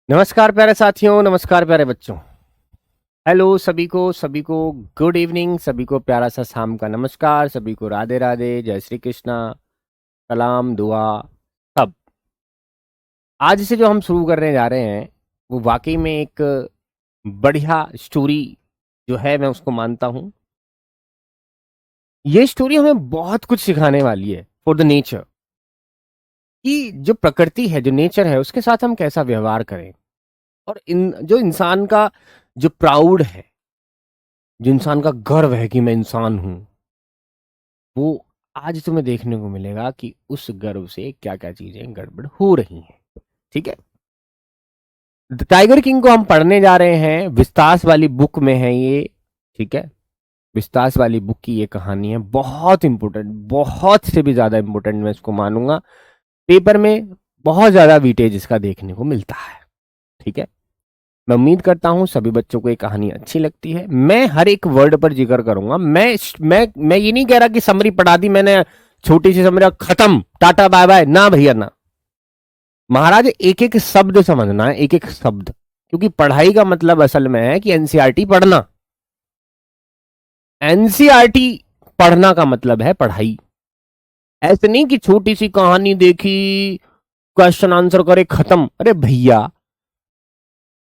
नमस्कार प्यारे साथियों, नमस्कार प्यारे बच्चों। हेलो सभी को गुड इवनिंग, सभी को प्यारा सा शाम का नमस्कार, सभी को राधे राधे, जय श्री कृष्णा, सलाम, दुआ सब। आज से जो हम शुरू करने जा रहे हैं वो वाकई में एक बढ़िया स्टोरी जो है, मैं उसको मानता हूँ। ये स्टोरी हमें बहुत कुछ सिखाने वाली है फॉर द नेचर, कि जो प्रकृति है, जो नेचर है, उसके साथ हम कैसा व्यवहार करें। और इन जो इंसान का जो प्राउड है, जो इंसान का गर्व है कि मैं इंसान हूँ, वो आज तुम्हें देखने को मिलेगा कि उस गर्व से क्या-क्या चीज़ें गड़बड़ हो रही हैं, ठीक है? द टाइगर किंग को हम पढ़ने जा रहे हैं, विस्तास वाली बुक में है ये, ठीक है? विस्तास वाली बुक की ये कहानी है, बहुत इम्पोर्टेंट, बहुत से भी ज़्यादा इम्पोर्टेंट मैं इसको मानूँगा। पेपर में बहुत ज़्यादा वेटेज इसका देखने को मिलता है, ठीक है? मैं उम्मीद करता हूँ सभी बच्चों को ये कहानी अच्छी लगती है। मैं हर एक वर्ड पर जिक्र करूंगा। मैं ये नहीं कह रहा कि समरी पढ़ा दी मैंने, छोटी सी समरी खत्म, टाटा बाय बाय, ना भैया ना। महाराज एक एक शब्द समझना है, एक एक शब्द, क्योंकि पढ़ाई का मतलब असल में है कि एनसीईआरटी पढ़ना। एनसीईआरटी पढ़ना का मतलब है पढ़ाई। ऐसे नहीं कि छोटी सी कहानी देखी, क्वेश्चन आंसर करे, खत्म। अरे भैया,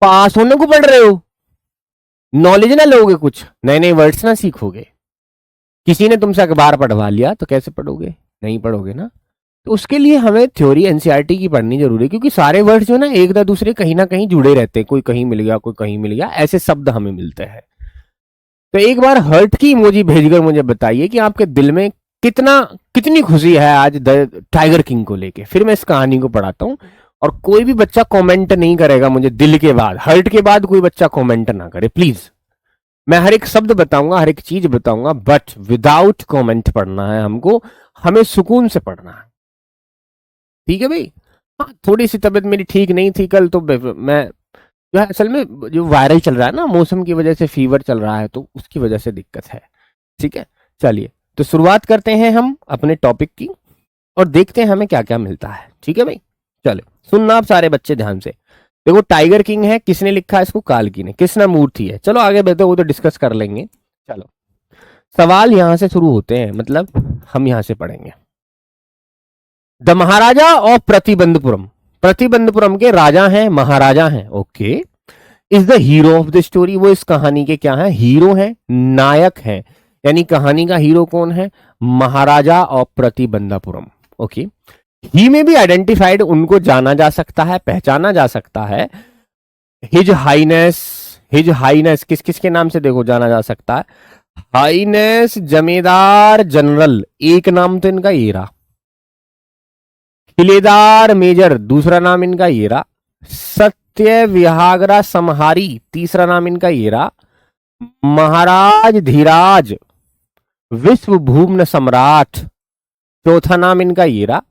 पास होने को पढ़ रहे हो, नॉलेज ना लोगे, कुछ नए नए वर्ड्स ना सीखोगे। किसी ने तुमसे अखबार पढ़वा लिया तो कैसे पढ़ोगे? नहीं पढ़ोगे ना। तो उसके लिए हमें थ्योरी एनसीईआरटी की पढ़नी जरूरी है, क्योंकि सारे वर्ड्स जो है ना एक दूसरे कहीं ना कहीं जुड़े रहते हैं। कोई कहीं मिल गया, कोई कहीं मिल गया, ऐसे शब्द हमें मिलते हैं। तो एक बार हर्ट की इमोजी भेजकर मुझे बताइए कि आपके दिल में कितना कितनी खुशी है आज द टाइगर किंग को लेके। फिर मैं इस कहानी को पढ़ाता हूँ। और कोई भी बच्चा कमेंट नहीं करेगा मुझे, दिल के बाद, हर्ट के बाद कोई बच्चा कमेंट ना करे प्लीज। मैं हर एक शब्द बताऊंगा, हर एक चीज बताऊंगा, बट विदाउट कमेंट पढ़ना है हमको। हमें सुकून से पढ़ना है, ठीक है भाई? हाँ, थोड़ी सी तबीयत मेरी ठीक नहीं थी कल, तो मैं जो है असल में जो वायरल चल रहा है ना, मौसम की वजह से फीवर चल रहा है, तो उसकी वजह से दिक्कत है, ठीक है? चलिए, तो शुरुआत करते हैं हम अपने टॉपिक की और देखते हैं हमें क्या क्या मिलता है, ठीक है भाई? चलो सुनना आप सारे बच्चे ध्यान से। देखो, टाइगर किंग है, किसने लिखा है इसको? काल्की ने। कृष्णमूर्ति है। चलो आगे बढ़ते, वो तो डिस्कस कर लेंगे। चलो, सवाल यहां से शुरू होते हैं, मतलब हम यहां से पढ़ेंगे। The Maharaja of Pratibandapuram. Pratibandapuram के राजा हैं, महाराजा हैं, okay. Is the hero of the story. वो इस कहानी के क्या है? हीरो हैं, नायक हैं। यानी कहानी का हीरो कौन है? महाराजा ऑफ प्रतिबंधपुरम, ओके। ही में भी आइडेंटिफाइड, उनको जाना जा सकता है, पहचाना जा सकता है। हिज हाइनेस, हिज हाइनेस किस किस के नाम से देखो जाना जा सकता है? हाइनेस जमींदार जनरल, एक नाम तो इनका ये रहा। किलेदार मेजर, दूसरा नाम इनका ये रहा। सत्य विहागरा समहारी, तीसरा नाम इनका ये रहा। महाराज धीराज विश्व भूम्न सम्राट, चौथा नाम इनका ये रहा।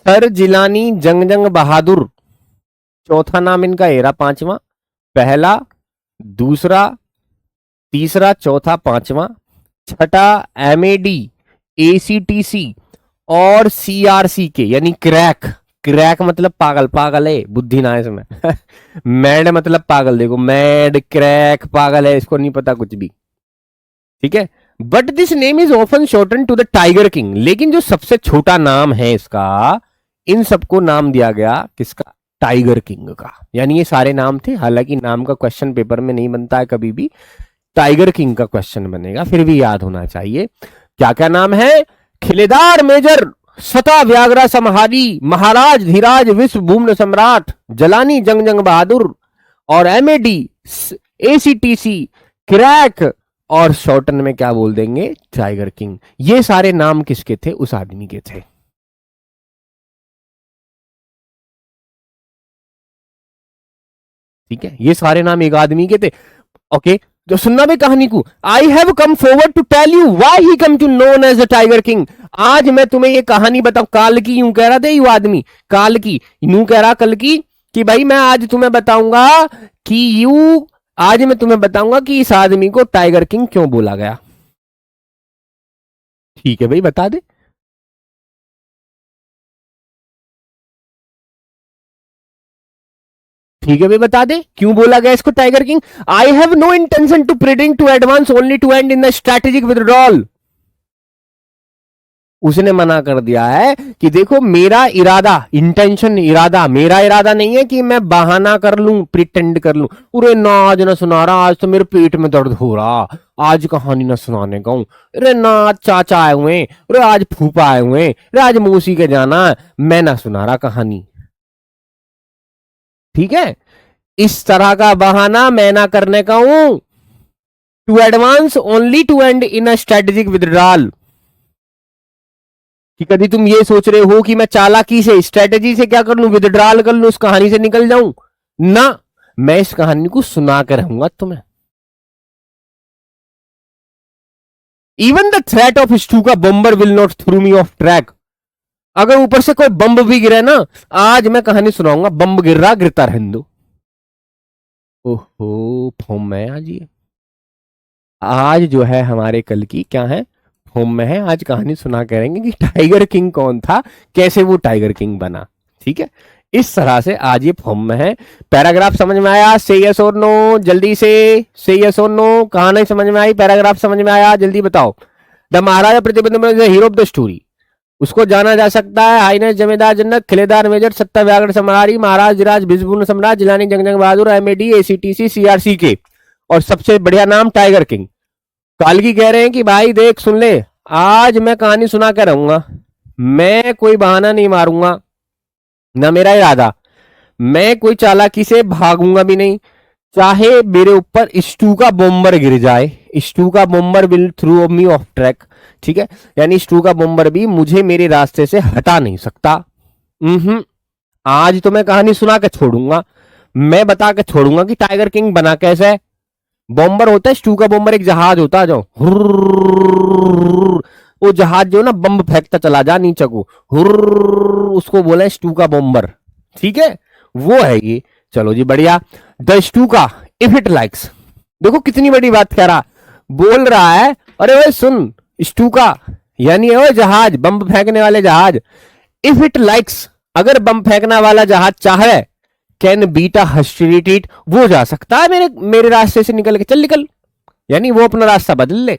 सर जिलानी जंग जंग बहादुर, चौथा नाम इनका ये रहा, पांचवा। पहला, दूसरा, तीसरा, चौथा, पांचवा। छठा, एमएडी, एसीटीसी और सीआरसी के, यानी क्रैक। क्रैक मतलब पागल, पागल है, बुद्धि ना है इसमें। मैड मतलब पागल, देखो, मैड, क्रैक, पागल है, इसको नहीं पता कुछ भी, ठीक है? But this name is often shorten to the tiger king. लेकिन जो सबसे छोटा नाम है इसका, इन सबको नाम दिया गया किसका? टाइगर किंग का। यानी ये सारे नाम थे, हालांकि नाम का क्वेश्चन पेपर में नहीं बनता है कभी भी। टाइगर किंग का क्वेश्चन बनेगा, फिर भी याद होना चाहिए। क्या क्या नाम है? खिलेदार मेजर, सता व्याग्रा समहारी, महाराज धीराज विश्व भूम्न सम्राट, जलानी जंग जंग बहादुर, और एमएडी, एसीटीसी, क्रैक, और शॉर्टन में क्या बोल देंगे? Tiger king. ये सारे नाम किसके थे? उस आदमी के थे, ठीक है? ये सारे नाम एक आदमी के थे, ओके। जो सुनना भी कहानी को, I have come forward to tell you why he come to known as the tiger king. आज मैं तुम्हें ये कहानी बताऊं। काल की यूं कह रहा था यू आदमी, काल की यूं कह रहा कल की, कि भाई मैं आज तुम्हें बताऊंगा कि यू, आज मैं तुम्हें बताऊंगा कि इस आदमी को टाइगर किंग क्यों बोला गया। ठीक है भाई, बता दे। ठीक है भाई, बता दे क्यों बोला गया इसको tiger king. I have no intention to predict to advance, only to end in the strategic withdrawal. उसने मना कर दिया है कि देखो मेरा इरादा, इंटेंशन, इरादा, मेरा इरादा नहीं है कि मैं बहाना कर लूं, प्रिटेंड कर लूं। अरे ना आज ना सुना रहा, आज तो मेरे पेट में दर्द हो रहा, आज कहानी ना सुनाने का हूं। अरे ना आज चाचा आए हुए हैं, अरे आज फूफा आए हुए हैं, अरे आज मौसी के जाना है, मैं ना सुना रहा कहानी। ठीक है, इस तरह का बहाना मैं ना करने का हूं। To advance only to end in a strategic withdrawal. कि कभी तुम ये सोच रहे हो कि मैं चालाकी से, स्ट्रेटेजी से क्या कर लूं, विथड्रॉल कर लूं, उस कहानी से निकल जाऊं ना, मैं इस कहानी को सुना कर रहूंगा तुम्हें। Even the threat of Stuka bomber will not throw me off track. अगर ऊपर से कोई बम्ब भी गिरे ना, आज मैं कहानी सुनाऊंगा, बम्ब गिर रहा, गिरता रहने दो। ओहो, फॉर्म में आज ये, आज जो है हमारे कल की क्या है, होम में है। आज कहानी सुना करेंगे कि टाइगर किंग कौन था, कैसे वो टाइगर किंग बना। ठीक है, इस तरह से आज ये फॉर्म में है। पैराग्राफ समझ में आया? से यस और नो, जल्दी से यस और नो। कहा नहीं समझ में आई? पैराग्राफ समझ में आया? जल्दी बताओ। द महाराजा प्रतिबंध हीरो ऑफ द स्टोरी, उसको जाना जा सकता है हाइनेस जमींदार जनक, खिलेदार मेजर, सत्ता व्यागढ़ समारी, महाराज जिराज भिजपूर्ण सम्राट, जिलानी जंग बहादुर, एमएडी, एसीटीसी, सीआरसी के, और सबसे बढ़िया नाम टाइगर किंग। कालगी कह रहे हैं कि भाई देख सुन ले, आज मैं कहानी सुना कर रहूंगा, मैं कोई बहाना नहीं मारूंगा, ना मेरा इरादा, मैं कोई चालाकी से भागूंगा भी नहीं, चाहे मेरे ऊपर स्टू का बॉम्बर गिर जाए, स्टू का bomber will through me off track. ठीक है, यानी स्टू का बॉम्बर भी मुझे मेरे रास्ते से हटा नहीं सकता। आज तो मैं कहानी सुना के छोड़ूंगा, मैं बता के छोड़ूंगा कि टाइगर किंग बना कैसे है। बॉम्बर होता है, स्टू का बॉम्बर एक जहाज होता है, जो वो जहाज जो ना बम फेंकता चला जा नीचे को, उसको बोले स्टू का बॉम्बर। ठीक है, वो है ये। चलो जी बढ़िया। द स्टू का इफ इट लाइक्स, देखो कितनी बड़ी बात कह रहा, बोल रहा है अरे ओए सुन, स्टू का यानी ओए जहाज, बम फेंकने वाले जहाज, इफ इट लाइक्स, अगर बम फेंकने वाला जहाज चाहे, कैन बीटा हस्टिलिटीट, वो जा सकता है मेरे मेरे रास्ते से निकल के, चल निकल, यानी वो अपना रास्ता बदल ले।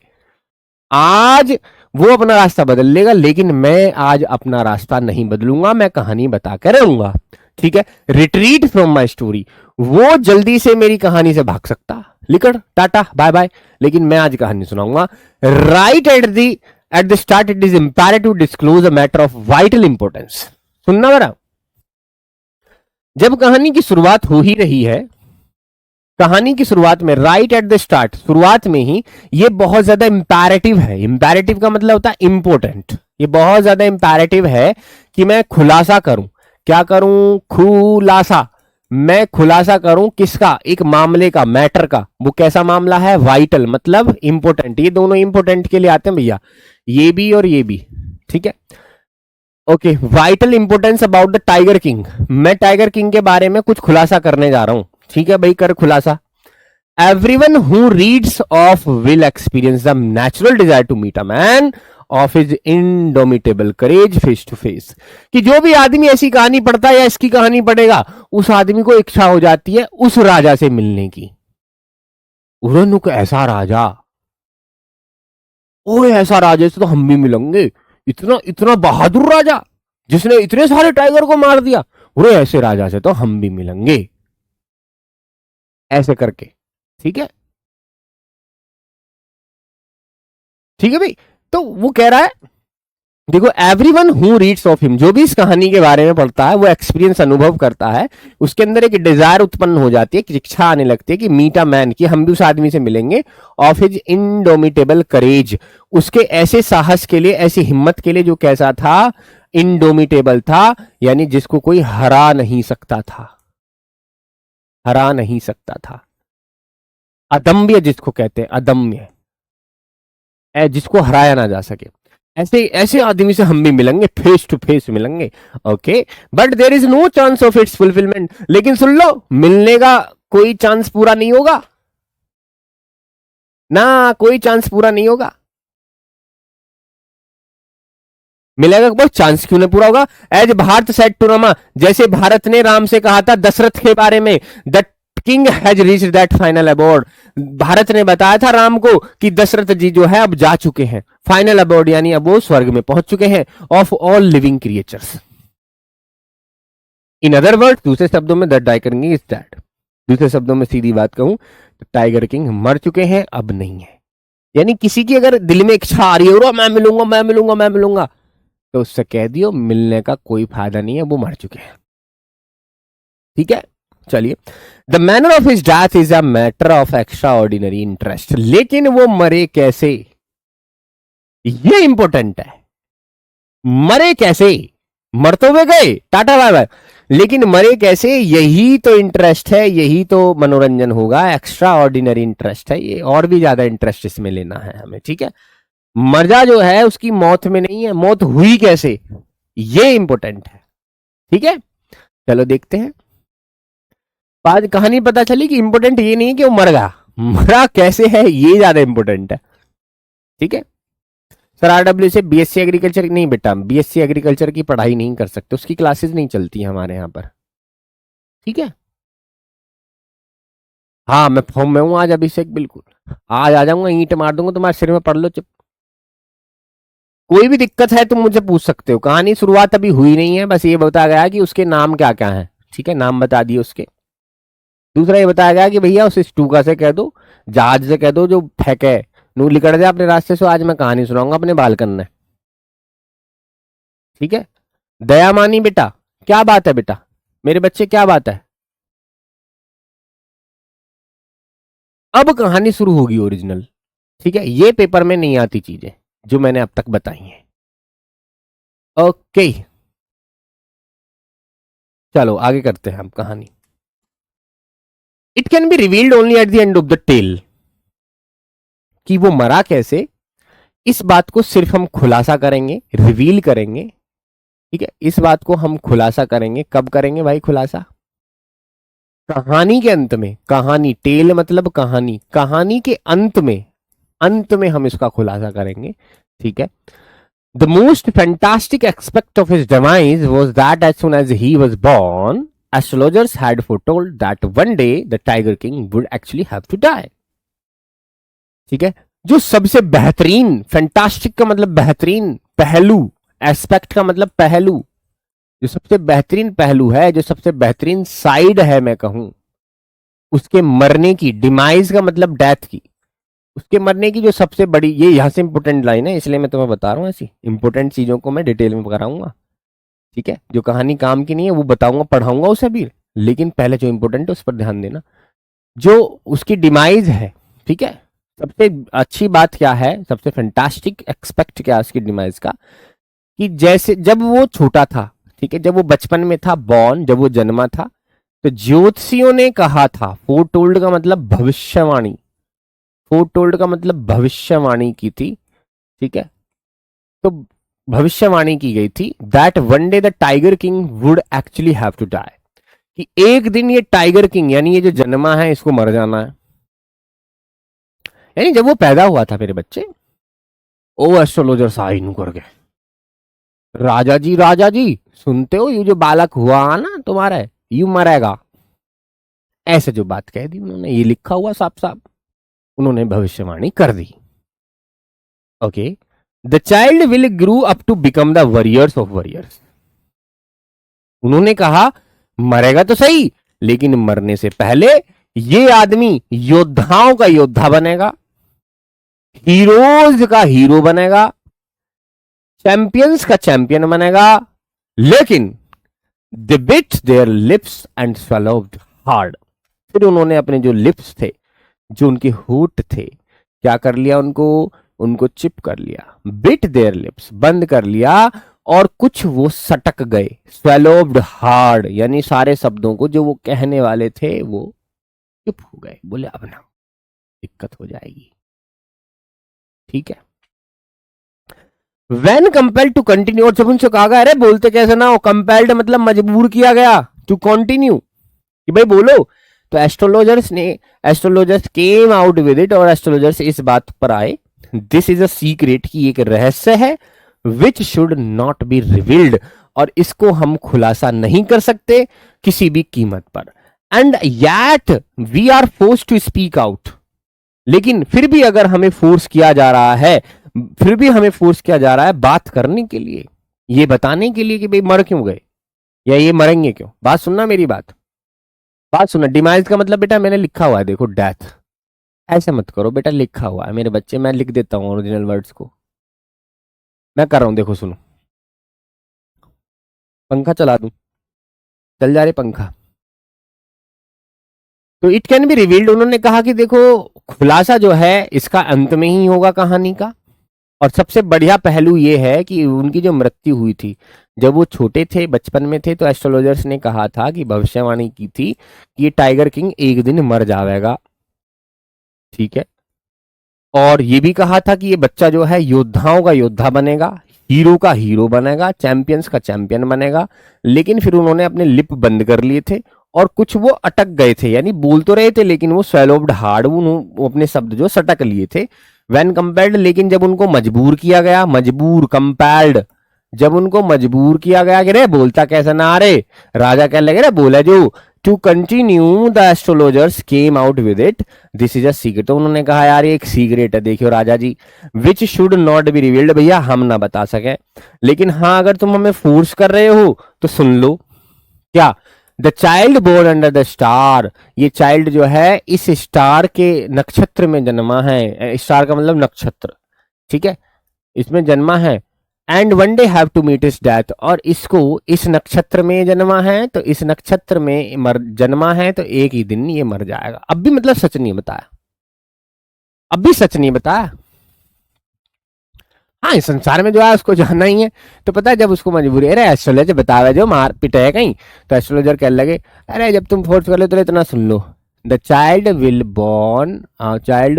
आज वो अपना रास्ता बदल लेगा, लेकिन मैं आज अपना रास्ता नहीं बदलूंगा, मैं कहानी बता कर रहूंगा। ठीक है, रिट्रीट फ्रॉम माई स्टोरी, वो जल्दी से मेरी कहानी से भाग सकता, लिखड़ टाटा बाय बाय, लेकिन मैं आज कहानी सुनाऊंगा। Right at the start it is imperative disclose a matter of vital importance. सुनना मेरा, जब कहानी की शुरुआत हो ही रही है, कहानी की शुरुआत में, राइट एट द स्टार्ट, शुरुआत में ही ये बहुत ज्यादा इंपैरेटिव है। इंपैरेटिव का मतलब होता है इंपोर्टेंट, ये बहुत ज्यादा इंपैरेटिव है कि मैं खुलासा करूं। क्या करूं? खुलासा, मैं खुलासा करूं किसका? एक मामले का, मैटर का। वो कैसा मामला है? वाइटल मतलब इंपोर्टेंट, ये दोनों इंपोर्टेंट के लिए आते हैं भैया, ये भी और ये भी। ठीक है, okay, vital importance about the tiger king, मैं टाइगर किंग के बारे में कुछ खुलासा करने जा रहा हूं। ठीक है भाई, कर खुलासा। Everyone who reads of will experience the natural desire to meet a man of his indomitable courage face to face, कि जो भी आदमी ऐसी कहानी पढ़ता है या इसकी कहानी पढ़ेगा, उस आदमी को इच्छा हो जाती है उस राजा से मिलने की। उरनुक ऐसा राजा, ओए ऐसा राजा से तो हम भी मिलेंगे, इतना इतना बहादुर राजा जिसने इतने सारे टाइगर को मार दिया, अरे ऐसे राजा से तो हम भी मिलेंगे, ऐसे करके। ठीक है, ठीक है भाई। तो वो कह रहा है, देखो, everyone who reads of him, जो भी इस कहानी के बारे में पढ़ता है, वो एक्सपीरियंस, अनुभव करता है, उसके अंदर एक डिजायर उत्पन्न हो जाती है, इच्छा आने लगती है कि मीट अ मैन, कि हम भी उस आदमी से मिलेंगे, ऑफ हिज इनडोमिटेबल करेज, उसके ऐसे साहस के लिए, ऐसी हिम्मत के लिए जो कैसा था, इनडोमिटेबल था, यानी जिसको कोई हरा नहीं सकता था, हरा नहीं सकता था। अदम्य जिसको कहते हैं, अदम्य, जिसको हराया ना जा सके, ऐसे ऐसे आदमी से हम भी मिलेंगे, फेस टू फेस मिलेंगे। Okay, but there is no chance of its fulfilment, लेकिन सुन लो, मिलने का कोई चांस पूरा नहीं होगा ना, कोई चांस पूरा नहीं होगा। मिलेगा बहुत चांस क्यों नहीं पूरा होगा। As Bharat said to Rama, जैसे भारत ने राम से कहा था दशरथ के बारे में, the king has reach that final abode, Bharat ने बताया था राम को कि दशरथ जी जो है अब जा चुके हैं फाइनल अबोर्ड, यानी अब वो स्वर्ग में पहुंच चुके हैं, of all living creatures. In other word, दूसरे शब्दों में the tiger king is dead, दूसरे शब्दों में सीधी बात कहूं तो टाइगर किंग मर चुके हैं, अब नहीं है। यानी किसी की अगर दिल में इच्छा आ रही है मैं मिलूंगा मैं मिलूंगा मैं मिलूंगा, तो उससे कह दियो मिलने का कोई फायदा नहीं है, वो मर चुके हैं। ठीक है, चलिए। The manner of his death is a matter of extra ordinary interest, लेकिन वो मरे कैसे, ये इंपॉर्टेंट है। मरे कैसे, मर तो वे गए, टाटा बाय बाय, लेकिन मरे कैसे, यही तो इंटरेस्ट है, यही तो मनोरंजन होगा, एक्स्ट्रा ऑर्डिनरी इंटरेस्ट है ये, और भी ज्यादा इंटरेस्ट इसमें लेना है हमें। ठीक है, मर्जा जो है उसकी मौत में नहीं है, मौत हुई कैसे, ये इंपॉर्टेंट है। ठीक है, चलो देखते हैं। आज कहानी पता चली कि इंपॉर्टेंट ये नहीं है कि वो मर गया, मरा कैसे है ये ज्यादा इंपॉर्टेंट है। ठीक है सर, आरडब्ल्यू से बीएससी एग्रीकल्चर नहीं बेटा, बीएससी एग्रीकल्चर की पढ़ाई नहीं कर सकते, उसकी क्लासेस नहीं चलती हमारे यहाँ पर। ठीक है, हाँ मैं फॉर्म में हूँ आज अभिषेक, बिल्कुल आज आ जाऊंगा, ईंट मार दूंगा तुम्हारे सिर में, पढ़ लो चुप। कोई भी दिक्कत है तुम मुझे पूछ सकते हो, कहानी शुरुआत अभी हुई नहीं है, बस ये बताया गया कि उसके नाम क्या क्या है। ठीक है, नाम बता दिए उसके। दूसरा ये बताया गया कि भैया उस स्टूका से कह दो, जहाज से कह दो जो फेंके नू लिकड़ जाए अपने रास्ते से, आज मैं कहानी सुनाऊंगा अपने बालकन में। ठीक है, दया मानी बेटा, क्या बात है बेटा, मेरे बच्चे क्या बात है। अब कहानी शुरू होगी ओरिजिनल। ठीक है, ये पेपर में नहीं आती चीजें जो मैंने अब तक बताई हैं। ओके, चलो आगे करते हैं हम कहानी। It can be revealed only at the end of the tale, कि वो मरा कैसे, इस बात को सिर्फ हम खुलासा करेंगे, रिवील करेंगे। ठीक है, इस बात को हम खुलासा करेंगे, कब करेंगे भाई खुलासा, कहानी के अंत में। कहानी, टेल मतलब कहानी, कहानी के अंत में, अंत में हम इसका खुलासा करेंगे। ठीक है, the most fantastic aspect of his demise was that as soon as he was born astrologers had foretold that one day the tiger king would actually have to die. ठीक है, जो सबसे बेहतरीन, फैंटास्टिक का मतलब बेहतरीन पहलू, एस्पेक्ट का मतलब पहलू, जो सबसे बेहतरीन पहलू है, जो सबसे बेहतरीन साइड है मैं कहूं, उसके मरने की, डिमाइज का मतलब डेथ की, उसके मरने की जो सबसे बड़ी, ये यहां से इंपोर्टेंट लाइन है, इसलिए मैं तुम्हें बता रहा हूं, ऐसी इंपोर्टेंट चीजों को मैं डिटेल में कराऊंगा। ठीक है, जो कहानी काम की नहीं है वो बताऊंगा, पढ़ाऊंगा उसे भी, लेकिन पहले जो इंपोर्टेंट है उस पर ध्यान देना, जो उसकी डिमाइज है। ठीक है, सबसे अच्छी बात क्या है, सबसे फैंटास्टिक एक्सपेक्ट क्या है उसकी डिमाइज का, कि जैसे जब वो छोटा था, ठीक है, जब वो बचपन में था, बॉर्न, जब वो जन्मा था, तो ज्योतिषियों ने कहा था, फोरटोल्ड का मतलब भविष्यवाणी, फोरटोल्ड का मतलब भविष्यवाणी की थी। ठीक है, तो भविष्यवाणी की गई थी that one day the tiger king would actually have to die, कि एक दिन ये टाइगर किंग, यानी ये जो जन्मा है, इसको मर जाना है। यानी जब वो पैदा हुआ था मेरे बच्चे, ओ एस्ट्रोलॉजर साइन कर गए, राजा जी सुनते हो, ये जो बालक हुआ ना तुम्हारा, यू मरेगा, ऐसे जो बात कह दी उन्होंने, ये लिखा हुआ साफ साफ उन्होंने भविष्यवाणी कर दी। Okay, the child will grow up to become the warriors of warriors, उन्होंने कहा मरेगा तो सही, लेकिन मरने से पहले ये आदमी योद्धाओं का योद्धा बनेगा, हीरोज का हीरो बनेगा, चैंपियंस का चैंपियन बनेगा, लेकिन they bit their lips and swallowed hard, फिर उन्होंने अपने जो लिप्स थे, जो उनके होठ थे, क्या कर लिया, उनको चिप कर लिया, बिट देयर लिप्स, बंद कर लिया, और कुछ वो सटक गए, swallowed हार्ड, यानी सारे शब्दों को जो वो कहने वाले थे वो चुप हो गए, बोले अब ना दिक्कत हो जाएगी। ठीक है, When compelled to continue, और जब उनसे कहा गया अरे बोलते कैसे ना हो, कंपेल्ड मतलब मजबूर किया गया, टू कंटिन्यू, कि भाई बोलो, तो astrologers came out with it, और एस्ट्रोलॉजर्स इस बात पर आए, दिस इज अ सीक्रेट, की एक रहस्य है, विच शुड नॉट बी रिवील्ड, और इसको हम खुलासा नहीं कर सकते किसी भी कीमत पर। And yet we are force to speak out, लेकिन फिर भी अगर हमें फोर्स किया जा रहा है, फिर भी हमें फोर्स किया जा रहा है बात करने के लिए, ये बताने के लिए कि भाई मर क्यों गए या ये मरेंगे क्यों। बात सुनना मेरी बात, बात सुनना। डिमाइज का मतलब बेटा मैंने लिखा हुआ है, देखो डेथ, ऐसे मत करो बेटा, लिखा हुआ है मेरे बच्चे, मैं लिख देता हूँ ओरिजिनल वर्ड्स को, मैं कर रहा हूं, देखो सुनो। पंखा चला दूं, चल जा रहे पंखा। तो इट कैन बी रिवील्ड, उन्होंने कहा कि देखो खुलासा जो है इसका अंत में ही होगा कहानी का। और सबसे बढ़िया पहलू ये है कि उनकी जो मृत्यु हुई थी जब वो छोटे थे, बचपन में थे, तो एस्ट्रोलॉजर्स ने कहा था कि भविष्यवाणी की थी कि ये टाइगर किंग एक दिन मर जाएगा, ठीक है। और ये भी कहा था कि ये बच्चा जो है योद्धाओं का योद्धा बनेगा, हीरो का हीरो बनेगा, चैंपियंस का चैंपियन बनेगा। लेकिन फिर उन्होंने अपने लिप बंद कर लिए थे और कुछ वो अटक गए थे, यानी बोल तो रहे थे लेकिन वो स्वेलोव्ड हार्ड, वो अपने शब्द जो सटक लिए थे व्हेन कंपेल्ड। लेकिन जब उनको मजबूर किया गया, मजबूर कंपेल्ड, जब उनको मजबूर किया गया कि रे बोलता कैसा ना रे, राजा कहने लगे रे बोला जो, to continue the astrologers came out with it, this is a secret. तो उन्होंने कहा यार ये एक सीक्रेट है, देखियो राजा जी, which should not be revealed, भैया हम ना बता सके, लेकिन हाँ अगर तुम हमें फोर्स कर रहे हो तो सुन लो। क्या? The child born under the star, ये चाइल्ड जो है इस स्टार के नक्षत्र में जन्मा है, स्टार का मतलब नक्षत्र, ठीक है, इसमें जन्मा है। And one day have to meet his death, और इसको इस नक्षत्र में जन्मा है, तो इस नक्षत्र में जन्मा है तो एक ही दिन ये मर जाएगा। अब भी मतलब सच नहीं बताया, अब भी सच नहीं बताया। हाँ इस संसार में जो है उसको जानना ही है। तो पता है जब उसको मजबूरी, अरे एस्ट्रोलॉजर बतावे जो मार पिटाए कहीं, तो एस्ट्रोलॉजर कहने लगे अरे जब तुम फोर्स कर लो तो इतना सुन लो, the child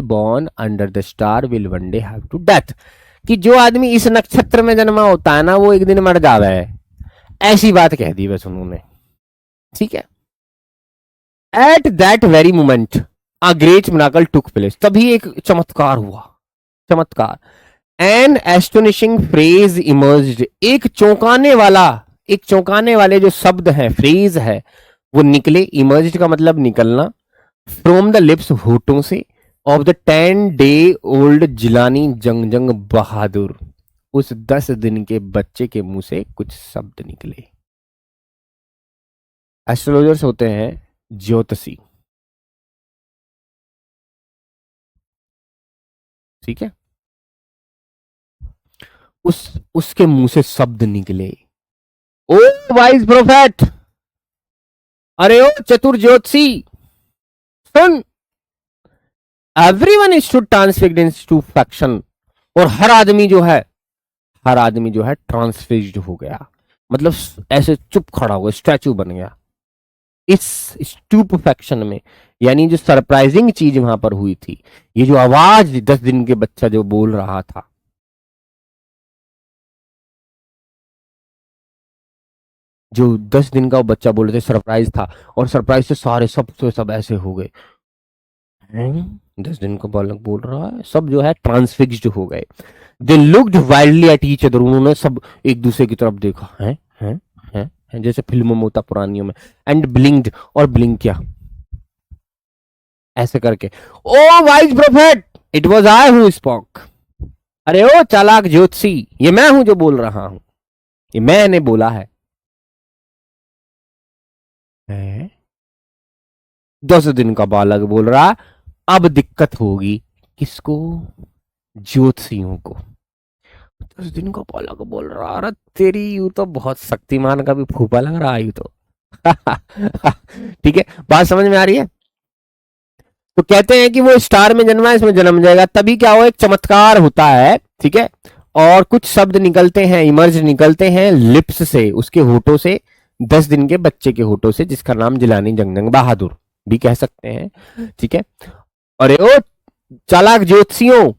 born under the star will one day have to death, कि जो आदमी इस नक्षत्र में जन्मा होता है ना वो एक दिन मर जावे है, ऐसी बात कह दी बस उन्होंने, ठीक है। At that very moment a great miracle took place, तभी एक चमत्कार हुआ, चमत्कार। एन एस्टोनिशिंग फ्रेज इमर्ज्ड, एक चौंकाने वाले जो शब्द है, फ्रेज है, वो निकले। इमर्ज्ड का मतलब निकलना, फ्रॉम द लिप्स, होठों से, of the 10 day old Jilani जंग बहादुर, उस 10 दिन के बच्चे के मुंह से कुछ शब्द निकले। एस्ट्रोलॉजर्स होते हैं ज्योतिषी, ठीक है, उसके मुंह से शब्द निकले। ओ वाइज प्रोफेट, अरे ओ चतुर ज्योतिषी, सुन, everyone is too transfixed into faction, और हर आदमी जो है, हर आदमी जो है ट्रांसफिक्स्ड हो गया, मतलब ऐसे चुप खड़ा हुआ, स्टैचू बन गया इस स्टूपफैक्शन में। यानी जो सरप्राइजिंग चीज वहां पर हुई थी, ये जो आवाज 10 दिन के बच्चा जो बोल रहा था, जो 10 दिन का वो बच्चा बोल रहे थे, सरप्राइज था, और सरप्राइज से सारे सब ऐसे हो गए, 10 दिन का बालक बोल रहा है, सब जो है ट्रांसफिक्स्ड हो गए। They looked wildly at each other, उन्होंने सब एक दूसरे की तरफ देखा, है जैसे फिल्मों में होता पुरानियों में, एंड ब्लिंक्ड, और ब्लिंक किया ऐसे करके। O wise prophet, it was I who spoke, अरे ओ चालाक ज्योतिषी, ये मैं हूं जो बोल रहा हूं, ये मैंने बोला है। 10 दिन का बालक बोल रहा, अब दिक्कत होगी किसको? ज्योतिषियों को। 10 दिन का बालक बोल रहा, अरे तेरी, यू तो बहुत शक्तिमान का भी फूफा लग रहा है यू तो। ठीक है, बात समझ में आ रही है। तो कहते हैं कि वो स्टार में जन्मा है, इसमें जन्म जाएगा, तभी क्या हो, एक चमत्कार होता है, ठीक है, और कुछ शब्द निकलते हैं, इमर्ज निकलते हैं लिप्स से, उसके होठों से, 10 दिन के बच्चे के होठों से, जिसका नाम जिलानी जंग बहादुर भी कह सकते हैं, ठीक है। और ओ चालाक ज्योतिषियों,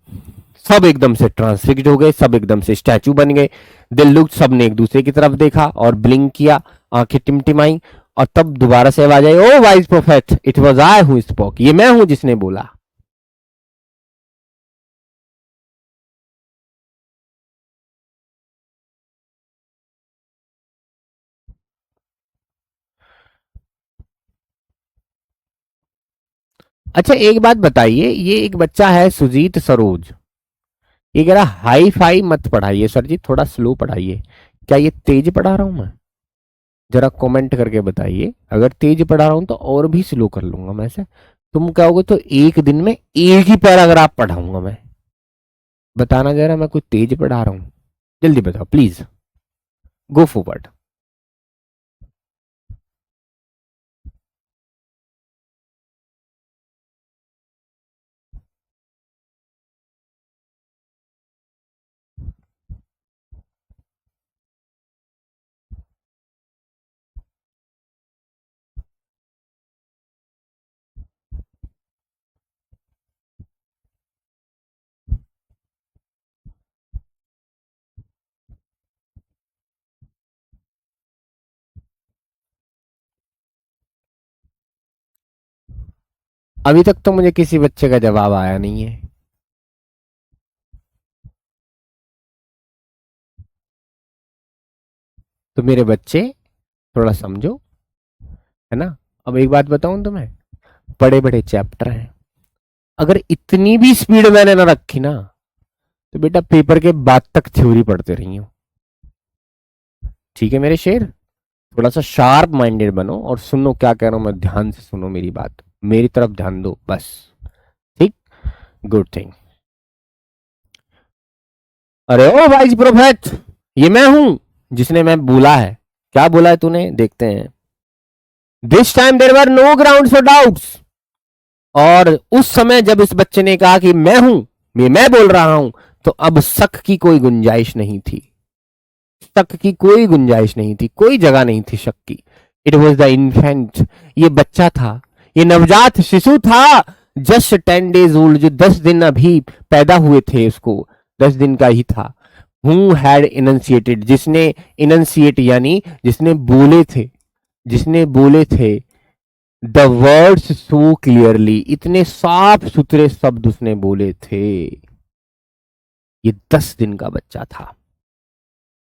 सब एकदम से ट्रांसफिक्स्ड हो गए, सब एकदम से स्टैचू बन गए। दिल लुक, सब ने एक दूसरे की तरफ देखा और ब्लिंक किया, आंखें टिमटिमाई, और तब दोबारा से आवाज आई, O wise prophet, it was I who spoke, ये मैं हूं जिसने बोला। अच्छा एक बात बताइए, ये एक बच्चा है सुजीत सरोज, ये कह रहा हाई फाई मत पढ़ाइए सर जी, थोड़ा स्लो पढ़ाइए। क्या ये तेज पढ़ा रहा हूं मैं? जरा कमेंट करके बताइए, अगर तेज पढ़ा रहा हूं तो और भी स्लो कर लूंगा मैं से। तुम कहोगे तो एक दिन में एक ही पैराग्राफ पढ़ाऊंगा मैं। बताना जरा मैं कोई तेज पढ़ा रहा हूं? जल्दी बताओ प्लीज, गो फॉरवर्ड। अभी तक तो मुझे किसी बच्चे का जवाब आया नहीं है। तो मेरे बच्चे थोड़ा समझो, है ना। अब एक बात बताऊं तुम्हें, बड़े बड़े चैप्टर हैं, अगर इतनी भी स्पीड मैंने ना रखी ना, तो बेटा पेपर के बाद तक थ्योरी पढ़ते रही हो। ठीक है मेरे शेर, थोड़ा सा शार्प माइंडेड बनो और सुनो क्या कह रहा हूं मैं, ध्यान से सुनो मेरी बात, मेरी तरफ ध्यान दो बस। ठीक, गुड थिंग। अरे ओ वाइस प्रोफेट, ये मैं हूं जिसने मैं बोला है। क्या बोला है तूने, देखते हैं। This time there were no ground for doubts. और उस समय जब इस बच्चे ने कहा कि मैं हूं, मैं बोल रहा हूं, तो अब शक की कोई गुंजाइश नहीं थी। शक की कोई गुंजाइश नहीं थी, कोई जगह नहीं थी शक की। इट वॉज द इन्फेंट, ये बच्चा था, ये नवजात शिशु था, जस्ट 10 days ओल्ड, जो 10 दिन अभी पैदा हुए थे, उसको 10 दिन का ही था। हु हैड इनंसिएटेड, जिसने इनंसिएट यानी जिसने बोले थे, जिसने बोले थे द वर्ड्स सो क्लियरली, इतने साफ सुथरे शब्द उसने बोले थे। ये 10 दिन का बच्चा था।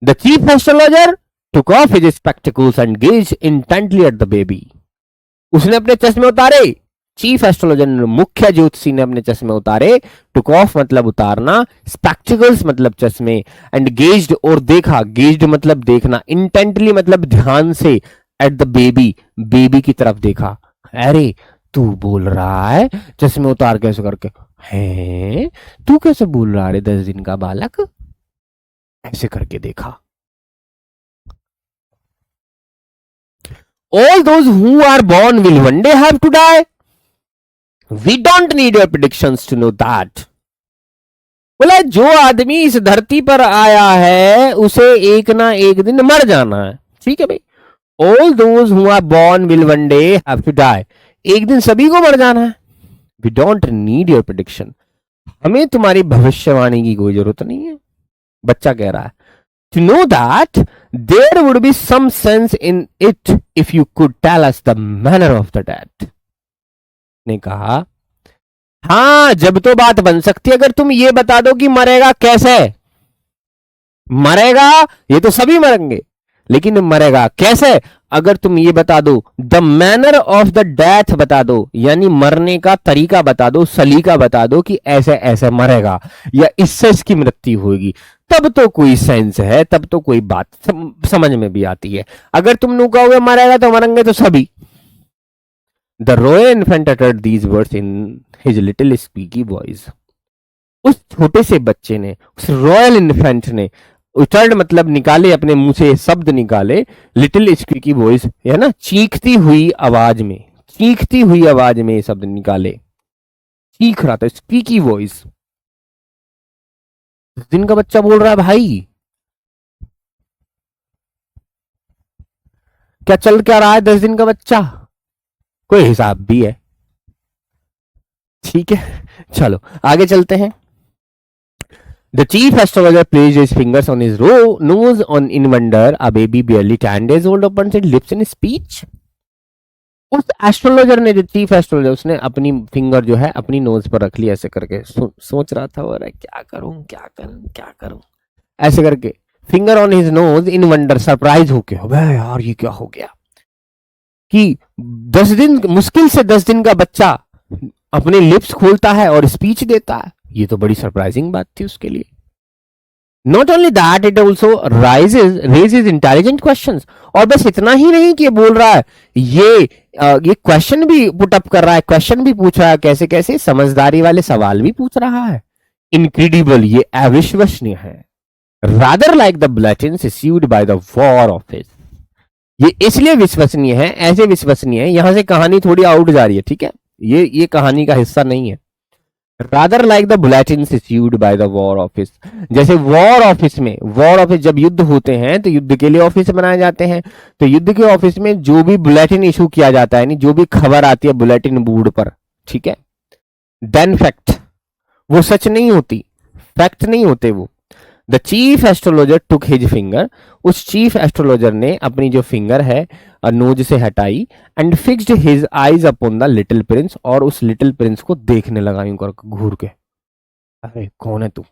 The chief astrologer took off his spectacles and gazed intently at the baby. उसने अपने चश्मे उतारे, चीफ एस्ट्रोलॉजर ने, मुख्य ज्योतिषी ने अपने चश्मे उतारे। टुक ऑफ मतलब उतारना, स्पेक्टिकल्स मतलब चश्मे, एंड गेज्ड और देखा, गेज्ड मतलब देखना, इंटेंटली मतलब ध्यान से, एट द बेबी, बेबी की तरफ देखा। अरे तू बोल रहा है चश्मे उतार कैसे करके, है तू कैसे बोल रहा है 10 दिन का बालक, ऐसे करके देखा। All those who are born will one day have to die. We don't need your predictions to know that. बोला जो आदमी इस धरती पर आया है उसे एक ना एक दिन मर जाना है। ठीक है भाई, all those who are born will one day have to die, एक दिन सभी को मर जाना है। We don't need your prediction, हमें तुम्हारी भविष्यवाणी की कोई जरूरत नहीं है। बच्चा कह रहा है to know that there would be some sense in it if you could tell us the manner of the death. ने कहा हाँ जब तो बात बन सकती है अगर तुम ये बता दो कि मरेगा कैसे। मरेगा ये तो सभी मरेंगे, लेकिन मरेगा कैसे अगर तुम ये बता दो, the manner of the death बता दो, यानी मरने का तरीका बता दो, सलीका बता दो कि ऐसे ऐसे मरेगा या इससे इसकी मृत्यु होगी, तब तो कोई सेंस है, तब तो कोई बात समझ में भी आती है। अगर तुम नु कहोगे मरेगा तो मरेंगे तो सभी। The royal infant uttered these words in his little squeaky voice. उस छोटे से बच्चे ने, उस रॉयल इन्फेंट ने, उटर्ड मतलब निकाले, अपने मुंह से शब्द निकाले, लिटिल स्क्वीकी वॉइस, है ना, चीखती हुई आवाज में, चीखती हुई आवाज में शब्द निकाले, चीख रहा था, स्क्वीकी वॉइस। दिन का बच्चा बोल रहा है भाई, क्या चल क्या रहा है 10 दिन का बच्चा, कोई हिसाब भी है। ठीक है चलो आगे चलते हैं। The chief astrologer placed his fingers on his nose on in wonder. A baby barely 10 days old opens its lips in speech. उस एस्ट्रोलॉजर ने, जो चीफ एस्ट्रोलॉजर, उसने अपनी फिंगर जो है अपनी नोज पर रख ली, ऐसे करके सोच रहा था और क्या करूं क्या करूं क्या करूं, ऐसे करके finger on his nose in wonder, surprise होके, अबे यार ये क्या हो गया कि 10 दिन, मुश्किल से 10 दिन का बच्चा अपने लिप्स खोलता है और स्पीच देता है। ये तो बड़ी सरप्राइजिंग बात थी उसके लिए। Not only that, it also raises intelligent questions. और बस इतना ही नहीं कि ये बोल रहा है, ये क्वेश्चन भी पुट अप कर रहा है, क्वेश्चन भी पूछ रहा है, कैसे कैसे, समझदारी वाले सवाल भी पूछ रहा है। इनक्रेडिबल, ये अविश्वसनीय है। Rather like the bulletins issued by the war office. ये इसलिए विश्वसनीय है, ऐसे विश्वसनीय है, यहां से कहानी थोड़ी आउट जा रही है, ठीक है, ये कहानी का हिस्सा नहीं है। Rather like the bulletins issued by the war office, जैसे वॉर ऑफिस में, वॉर ऑफिस जब युद्ध होते हैं तो युद्ध के लिए ऑफिस बनाए जाते हैं, तो युद्ध के ऑफिस में जो भी बुलेटिन इशू किया जाता है, यानी जो भी खबर आती है बुलेटिन बोर्ड पर, ठीक है, देन फैक्ट, वो सच नहीं होती, फैक्ट नहीं होते वो। The chief astrologer took his finger, उस चीफ एस्ट्रोलॉजर ने अपनी जो फिंगर है नोज से हटाई, and fixed his eyes upon the little Prince, और उस लिटिल प्रिंस को देखने लगा यूं कर घूर के, अरे कौन है तू।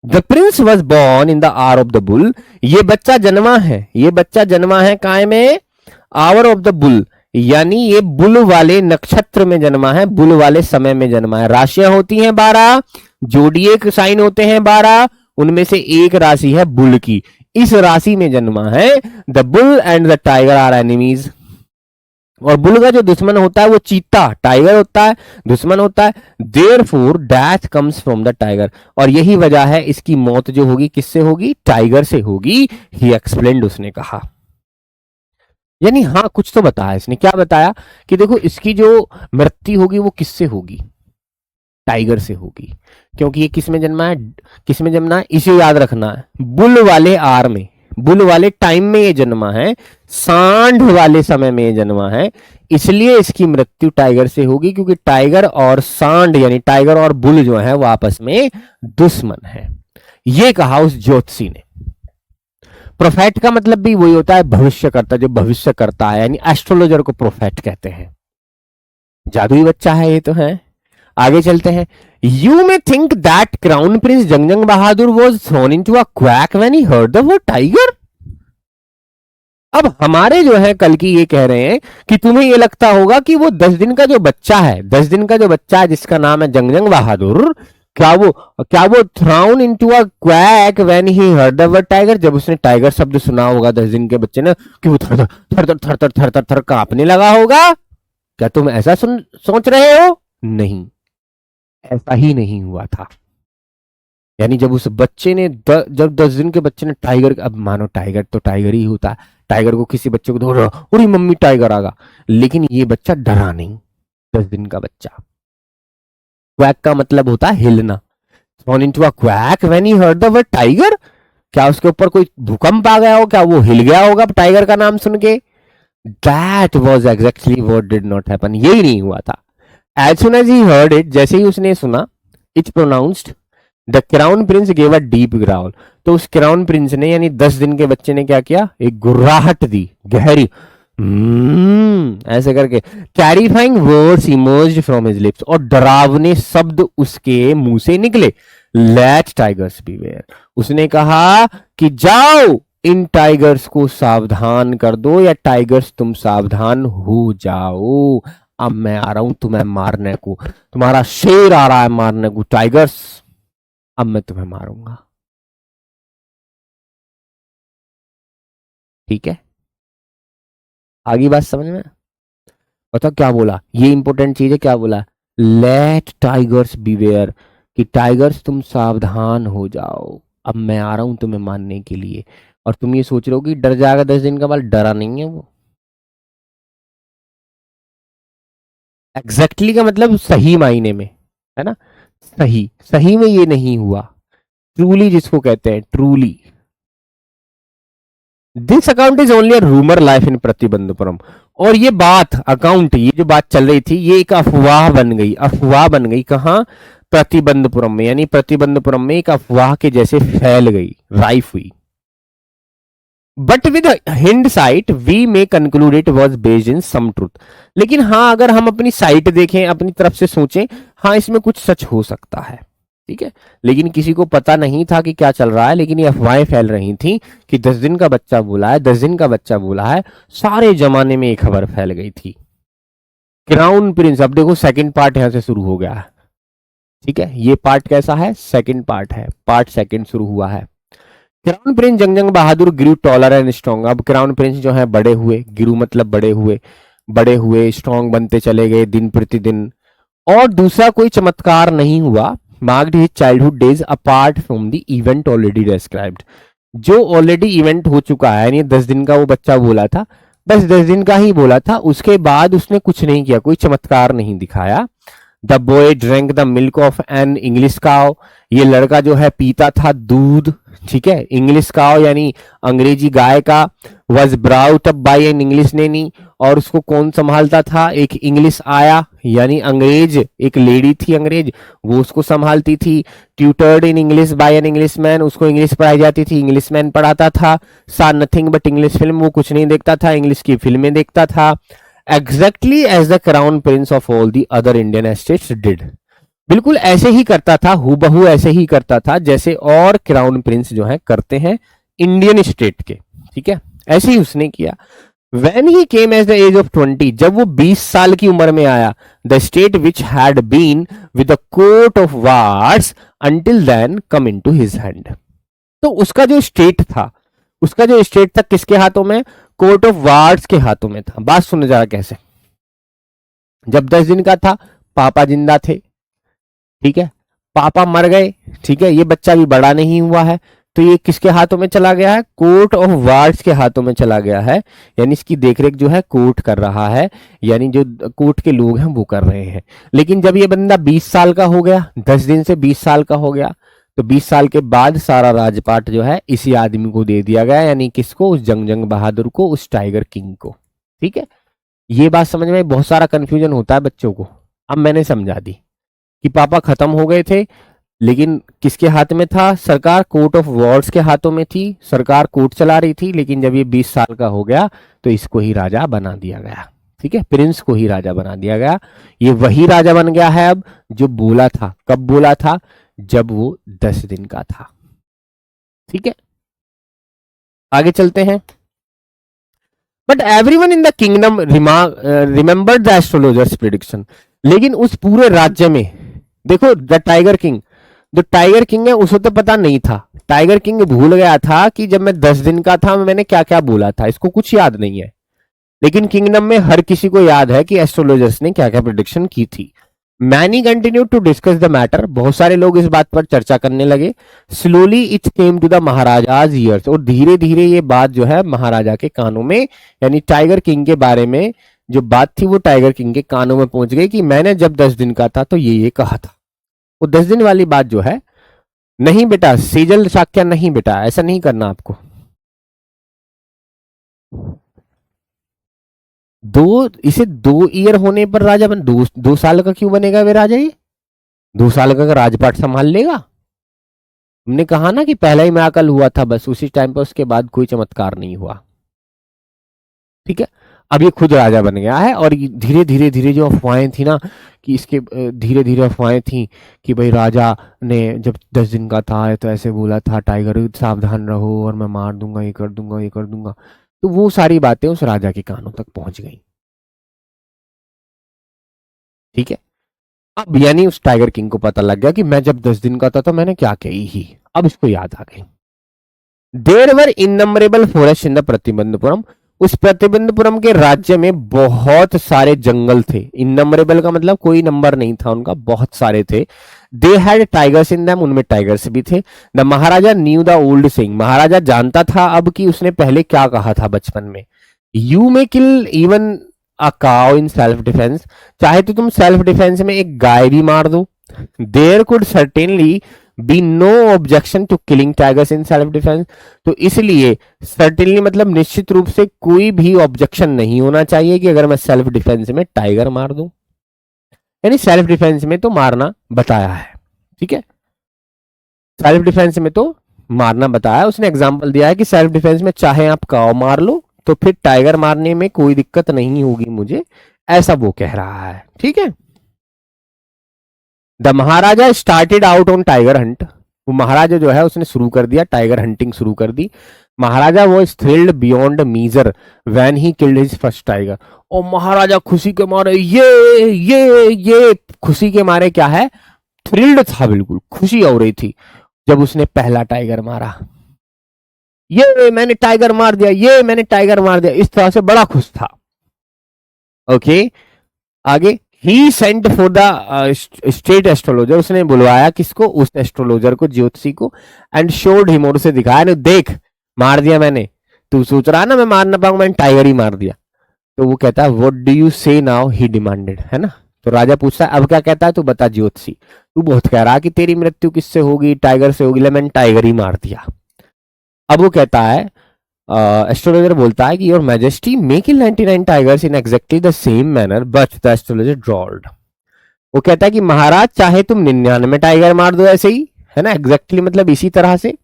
The Prince was born in the hour of the bull, ये बच्चा जन्मा है, ये बच्चा जन्मा है काय में, आवर ऑफ द बुल, यानी ये बुल वाले नक्षत्र में जन्मा है, बुल वाले समय में जन्मा है। राशियां होती हैं 12, जोडिएक साइन होते हैं 12, उनमें से एक राशि है बुल की, इस राशि में जन्मा है। The bull and the tiger are enemies, और बुल का जो दुश्मन होता है वो चीता, टाइगर होता है, दुश्मन होता है। Therefore death comes from the tiger, और यही वजह है इसकी मौत जो होगी किससे होगी, टाइगर से होगी। ही एक्सप्लेन्ड, उसने कहा, यानी हाँ कुछ तो बताया इसने। क्या बताया कि देखो इसकी जो मृत्यु होगी वो किससे होगी, टाइगर से होगी, क्योंकि ये किस में जन्मा है, किस में जन्मा है, इसे याद रखना है, बुल वाले आर में, बुल वाले टाइम में ये जन्मा है, सांड वाले समय में ये जन्मा है, इसलिए इसकी मृत्यु टाइगर से होगी, क्योंकि टाइगर और सांड यानी टाइगर और बुल जो है वो आपस में दुश्मन है। ये कहा उस ज्योतिषी ने। प्रोफेट का मतलब भी वही होता है, भविष्य करता, जो भविष्य करता है, यानी एस्ट्रोलॉजर को प्रोफेट कहते हैं। जादुई बच्चा है ये तो है। आगे चलते हैं। You may think that crown prince Jung Jung Bahadur was thrown into a quake when he heard the word tiger. अब हमारे जो है कल की ये कह रहे हैं कि तुम्हें ये लगता होगा कि वो 10 दिन का जो बच्चा है, 10 दिन का जो बच्चा है जिसका नाम है जंगजंग बहादुर, क्या वो thrown into a quake when he heard the word tiger, जब उसने टाइगर शब्द सुना होगा 10 दिन के बच्चे ने, कि वो थर थर थर थर थर थर थर कांपने लगा होगा। क्या तुम ऐसा सोच रहे हो? नहीं, ऐसा ही नहीं हुआ था। यानी जब उस बच्चे ने जब 10 दिन के बच्चे ने टाइगर, अब मानो टाइगर तो टाइगर ही होता है, टाइगर को किसी बच्चे को दौड़, अरे मम्मी टाइगर आ गया, लेकिन ये बच्चा डरा नहीं। 10 दिन का बच्चा, क्वैक का मतलब होता है हिलना, throne into a quake when he heard the word tiger, क्या उसके ऊपर कोई भूकंप आ गया हो, क्या वो हिल गया होगा टाइगर का नाम सुन के? That was exactly what did not happen, यही नहीं हुआ था। As soon as he heard it, जैसे ही उसने सुना, it pronounced, the crown prince gave a deep growl, तो उस क्राउन प्रिंस ने यानी 10 दिन के बच्चे ने क्या किया, एक गुर्राहट दी, गहरी, ऐसे करके। Terrifying words emerged from his lips, और डरावने शब्द उसके मुंह से निकले। लेट टाइगर्स बीवेयर, उसने कहा कि जाओ इन टाइगर्स को सावधान कर दो, या टाइगर्स तुम सावधान हो जाओ, अब मैं आ रहा हूं तुम्हें मारने को, तुम्हारा शेर आ रहा है मारने को टाइगर्स, अब मैं तुम्हें मारूंगा। ठीक है, आगे बात समझ में? बताओ क्या बोला, ये इंपॉर्टेंट चीज है, क्या बोला, लेट टाइगर्स बीवेयर, कि टाइगर्स तुम सावधान हो जाओ, अब मैं आ रहा हूं तुम्हें मारने के लिए। और तुम ये सोच रहे हो कि डर जाएगा 10 दिन का बाल, डरा नहीं है वो। एग्जैक्टली का मतलब सही मायने में, है ना, सही सही में ये नहीं हुआ, ट्रूली जिसको कहते हैं, truly. This account is only a rumour life in Pratibandapuram, और ये बात अकाउंट, ये जो बात चल रही थी, ये एक अफवाह बन गई, अफवाह बन गई कहां, प्रतिबंधपुरम में, यानी प्रतिबंधपुरम में एक अफवाह के जैसे फैल गई, राइफ हुई। But with hindsight we may conclude it was based in some truth, लेकिन हाँ अगर हम अपनी साइट देखें, अपनी तरफ से सोचें, हाँ इसमें कुछ सच हो सकता है, ठीक है। लेकिन किसी को पता नहीं था कि क्या चल रहा है, लेकिन ये अफवाहें फैल रही थी कि 10 दिन का बच्चा बोला है, 10 दिन का बच्चा बोला है, सारे जमाने में ये खबर फैल गई थी। क्राउन प्रिंस, अब देखो सेकंड पार्ट यहां से शुरू हो गया है, ठीक है, ये पार्ट कैसा है, सेकंड पार्ट है, पार्ट सेकंड शुरू हुआ है। क्राउन प्रिंस जंग बहादुर ग्रू टॉलर एंड स्ट्रॉन्ग। अब क्राउन प्रिंस जो है बड़े हुए, ग्रू मतलब बड़े हुए, स्ट्रॉन्ग बनते चले गए दिन प्रतिदिन, और दूसरा कोई चमत्कार नहीं हुआ। Marked his childhood days apart from the event already described. जो ऑलरेडी इवेंट हो चुका है, यानी 10 दिन का वो बच्चा बोला था, बस 10 दिन का ही बोला था, उसके बाद उसने कुछ नहीं किया, कोई चमत्कार नहीं दिखाया। The boy drank the milk of an English cow. ये लड़का जो है पीता था दूध, ठीक है, इंग्लिश काउ यानी अंग्रेजी गाय का। Was brought up by an English Naini. और उसको कौन संभालता था, एक इंग्लिश आया यानी अंग्रेज, एक लेडी थी अंग्रेज, वो उसको संभालती थी। Tutored in English by an English man. उसको इंग्लिश पढ़ाई जाती थी, इंग्लिश मैन पढ़ाता था। सा नथिंग बट इंग्लिश फिल्म। वो कुछ नहीं देखता था, इंग्लिश की फिल्में देखता था। Exactly as the crown prince of all the other Indian estates did. बिल्कुल ऐसे ही करता था, हूबहू ऐसे ही करता था जैसे और क्राउन प्रिंस जो है करते हैं इंडियन स्टेट के, ठीक है, ऐसे ही उसने किया। When he came as the age of 20, जब वो 20 साल की उम्र में आया, the state which had been with a coat of wards until then come into his hand। तो उसका जो स्टेट था, किसके हाथों में, कोर्ट ऑफ वार्ड्स के हाथों में था। बात सुनो जरा कैसे। जब 10 दिन का था, पापा जिंदा थे, ठीक है, पापा मर गए, ठीक है, ये बच्चा भी बड़ा नहीं हुआ है, तो ये किसके हाथों में चला गया है, कोर्ट ऑफ वार्ड्स के हाथों में चला गया है। यानी इसकी देखरेख जो है कोर्ट कर रहा है, यानी जो कोर्ट के लोग हैं वो कर रहे हैं। लेकिन जब ये बंदा 20 साल का हो गया, 10 दिन से 20 साल का हो गया, तो 20 साल के बाद सारा राजपाट जो है इसी आदमी को दे दिया गया, यानी किसको, उस जंग बहादुर को, उस टाइगर किंग को, ठीक है। ये बात समझ में, बहुत सारा कंफ्यूजन होता है बच्चों को, अब मैंने समझा दी कि पापा खत्म हो गए थे, लेकिन किसके हाथ में था, सरकार कोर्ट ऑफ वार्ड्स के हाथों में थी, सरकार कोर्ट चला रही थी। लेकिन जब ये 20 साल का हो गया तो इसको ही राजा बना दिया गया, ठीक है, प्रिंस को ही राजा बना दिया गया। ये वही राजा बन गया है अब जो बोला था, कब बोला था, जब वो 10 दिन का था, ठीक है। आगे चलते हैं। But everyone in the kingdom remembered the astrologers prediction. लेकिन उस पूरे राज्य में देखो, द टाइगर किंग, जो टाइगर किंग है उसको तो पता नहीं था, टाइगर किंग भूल गया था कि जब मैं 10 दिन का था मैंने क्या क्या बोला था, इसको कुछ याद नहीं है। लेकिन किंगडम में हर किसी को याद है कि एस्ट्रोलॉजर्स ने क्या क्या प्रिडिक्शन की थी। Many continue to discuss the matter. बहुत सारे लोग इस बात पर चर्चा करने लगे। Slowly it came to the Maharaja's years. और धीरे धीरे ये बात जो है महाराजा के कानों में, यानी टाइगर किंग के बारे में जो बात थी वो टाइगर किंग के कानों में पहुंच गई कि मैंने जब 10 दिन का था तो ये कहा था। वो 10 दिन वाली बात जो है, नहीं बेटा सेजल शाक्य नहीं बेटा, ऐसा नहीं करना आपको। इसे 2 ईयर होने पर राजा बन, 2 साल का क्यों बनेगा वे राजा, ये 2 साल का राजपाट संभाल लेगा। हमने कहा ना कि पहला ही मिराकल हुआ था, बस उसी टाइम पर, उसके बाद कोई चमत्कार नहीं हुआ, ठीक है। अब ये खुद राजा बन गया है। और धीरे धीरे धीरे जो अफवाहें थी ना कि इसके, धीरे धीरे अफवाहें थी कि भाई राजा ने जब 10 दिन का था तो ऐसे बोला था, टाइगर सावधान रहो और मैं मार दूंगा, ये कर दूंगा, ये कर दूंगा, तो वो सारी बातें उस राजा के कानों तक पहुंच गई, ठीक है। अब यानी उस टाइगर किंग को पता लग गया कि मैं जब 10 दिन का था तो मैंने क्या कही ही, अब इसको याद आ गई। There were innumerable forest in the Pratibandhapuram. उस प्रतिबंधपुरम के राज्य में बहुत सारे जंगल थे। इनमरेबल का मतलब कोई नंबर नहीं था उनका, बहुत सारे थे। They had tigers in them, उनमें टाइगर्स भी थे। The Maharaja knew the old saying. Maharaja जानता था अब कि उसने पहले क्या कहा था बचपन में। You may kill even a cow in self defence. चाहे तो तुम सेल्फ डिफेंस में एक गाय भी मार दो। There could certainly be no objection to killing tigers in self defence. तो इसलिए सर्टेनली मतलब निश्चित रूप से कोई भी ऑब्जेक्शन नहीं होना चाहिए कि अगर मैं सेल्फ डिफेंस में टाइगर मार दूं, यानी सेल्फ डिफेंस में तो मारना बताया है, ठीक है, सेल्फ डिफेंस में तो मारना बताया। उसने एग्जांपल दिया है कि सेल्फ डिफेंस में चाहे आप काऊ मार लो तो फिर टाइगर मारने में कोई दिक्कत नहीं होगी मुझे, ऐसा वो कह रहा है, ठीक है। The Maharaja started out on tiger Hunt. वो महाराजा जो है उसने शुरू कर दिया, टाइगर हंटिंग शुरू कर दी। Maharaja was thrilled beyond measure when he killed his first tiger. और महाराजा खुशी के मारे ये खुशी के मारे क्या है, थ्रिल्ड था, बिल्कुल खुशी हो रही थी जब उसने पहला टाइगर मारा। ये मैंने टाइगर मार दिया, ये मैंने टाइगर मार दिया, इस तरह से बड़ा खुश था। ओके आगे, he sent for the state astrologer, उसने बुलवाया किसको, उस एस्ट्रोलॉजर को, ज्योतिषी को, एंड शोड हिम, और उसे दिखाया, ने देख मार दिया मैंने, तू सोच रहा ना मैं मार ना पाऊंगा, मैंने टाइगर ही मार दिया। तो वो कहता है व्हाट डू यू से नाउ, ही डिमांडेड, है ना। तो राजा पूछता है अब क्या कहता है, तू बता ज्योतिषी, तू बहुत कह रहा कि तेरी मृत्यु किससे होगी, टाइगर से होगी, ले मैंने टाइगर ही मार दिया। अब वो कहता है, एस्ट्रोलॉजर बोलता है कि your majesty may kill 99 tigers in exactly the same manner, but the astrologer drawled. वो कहता है कि महाराज चाहे तुम 99 टाइगर मार दो ऐसे ही, है ना, एग्जैक्टली मतलब इसी तरह से,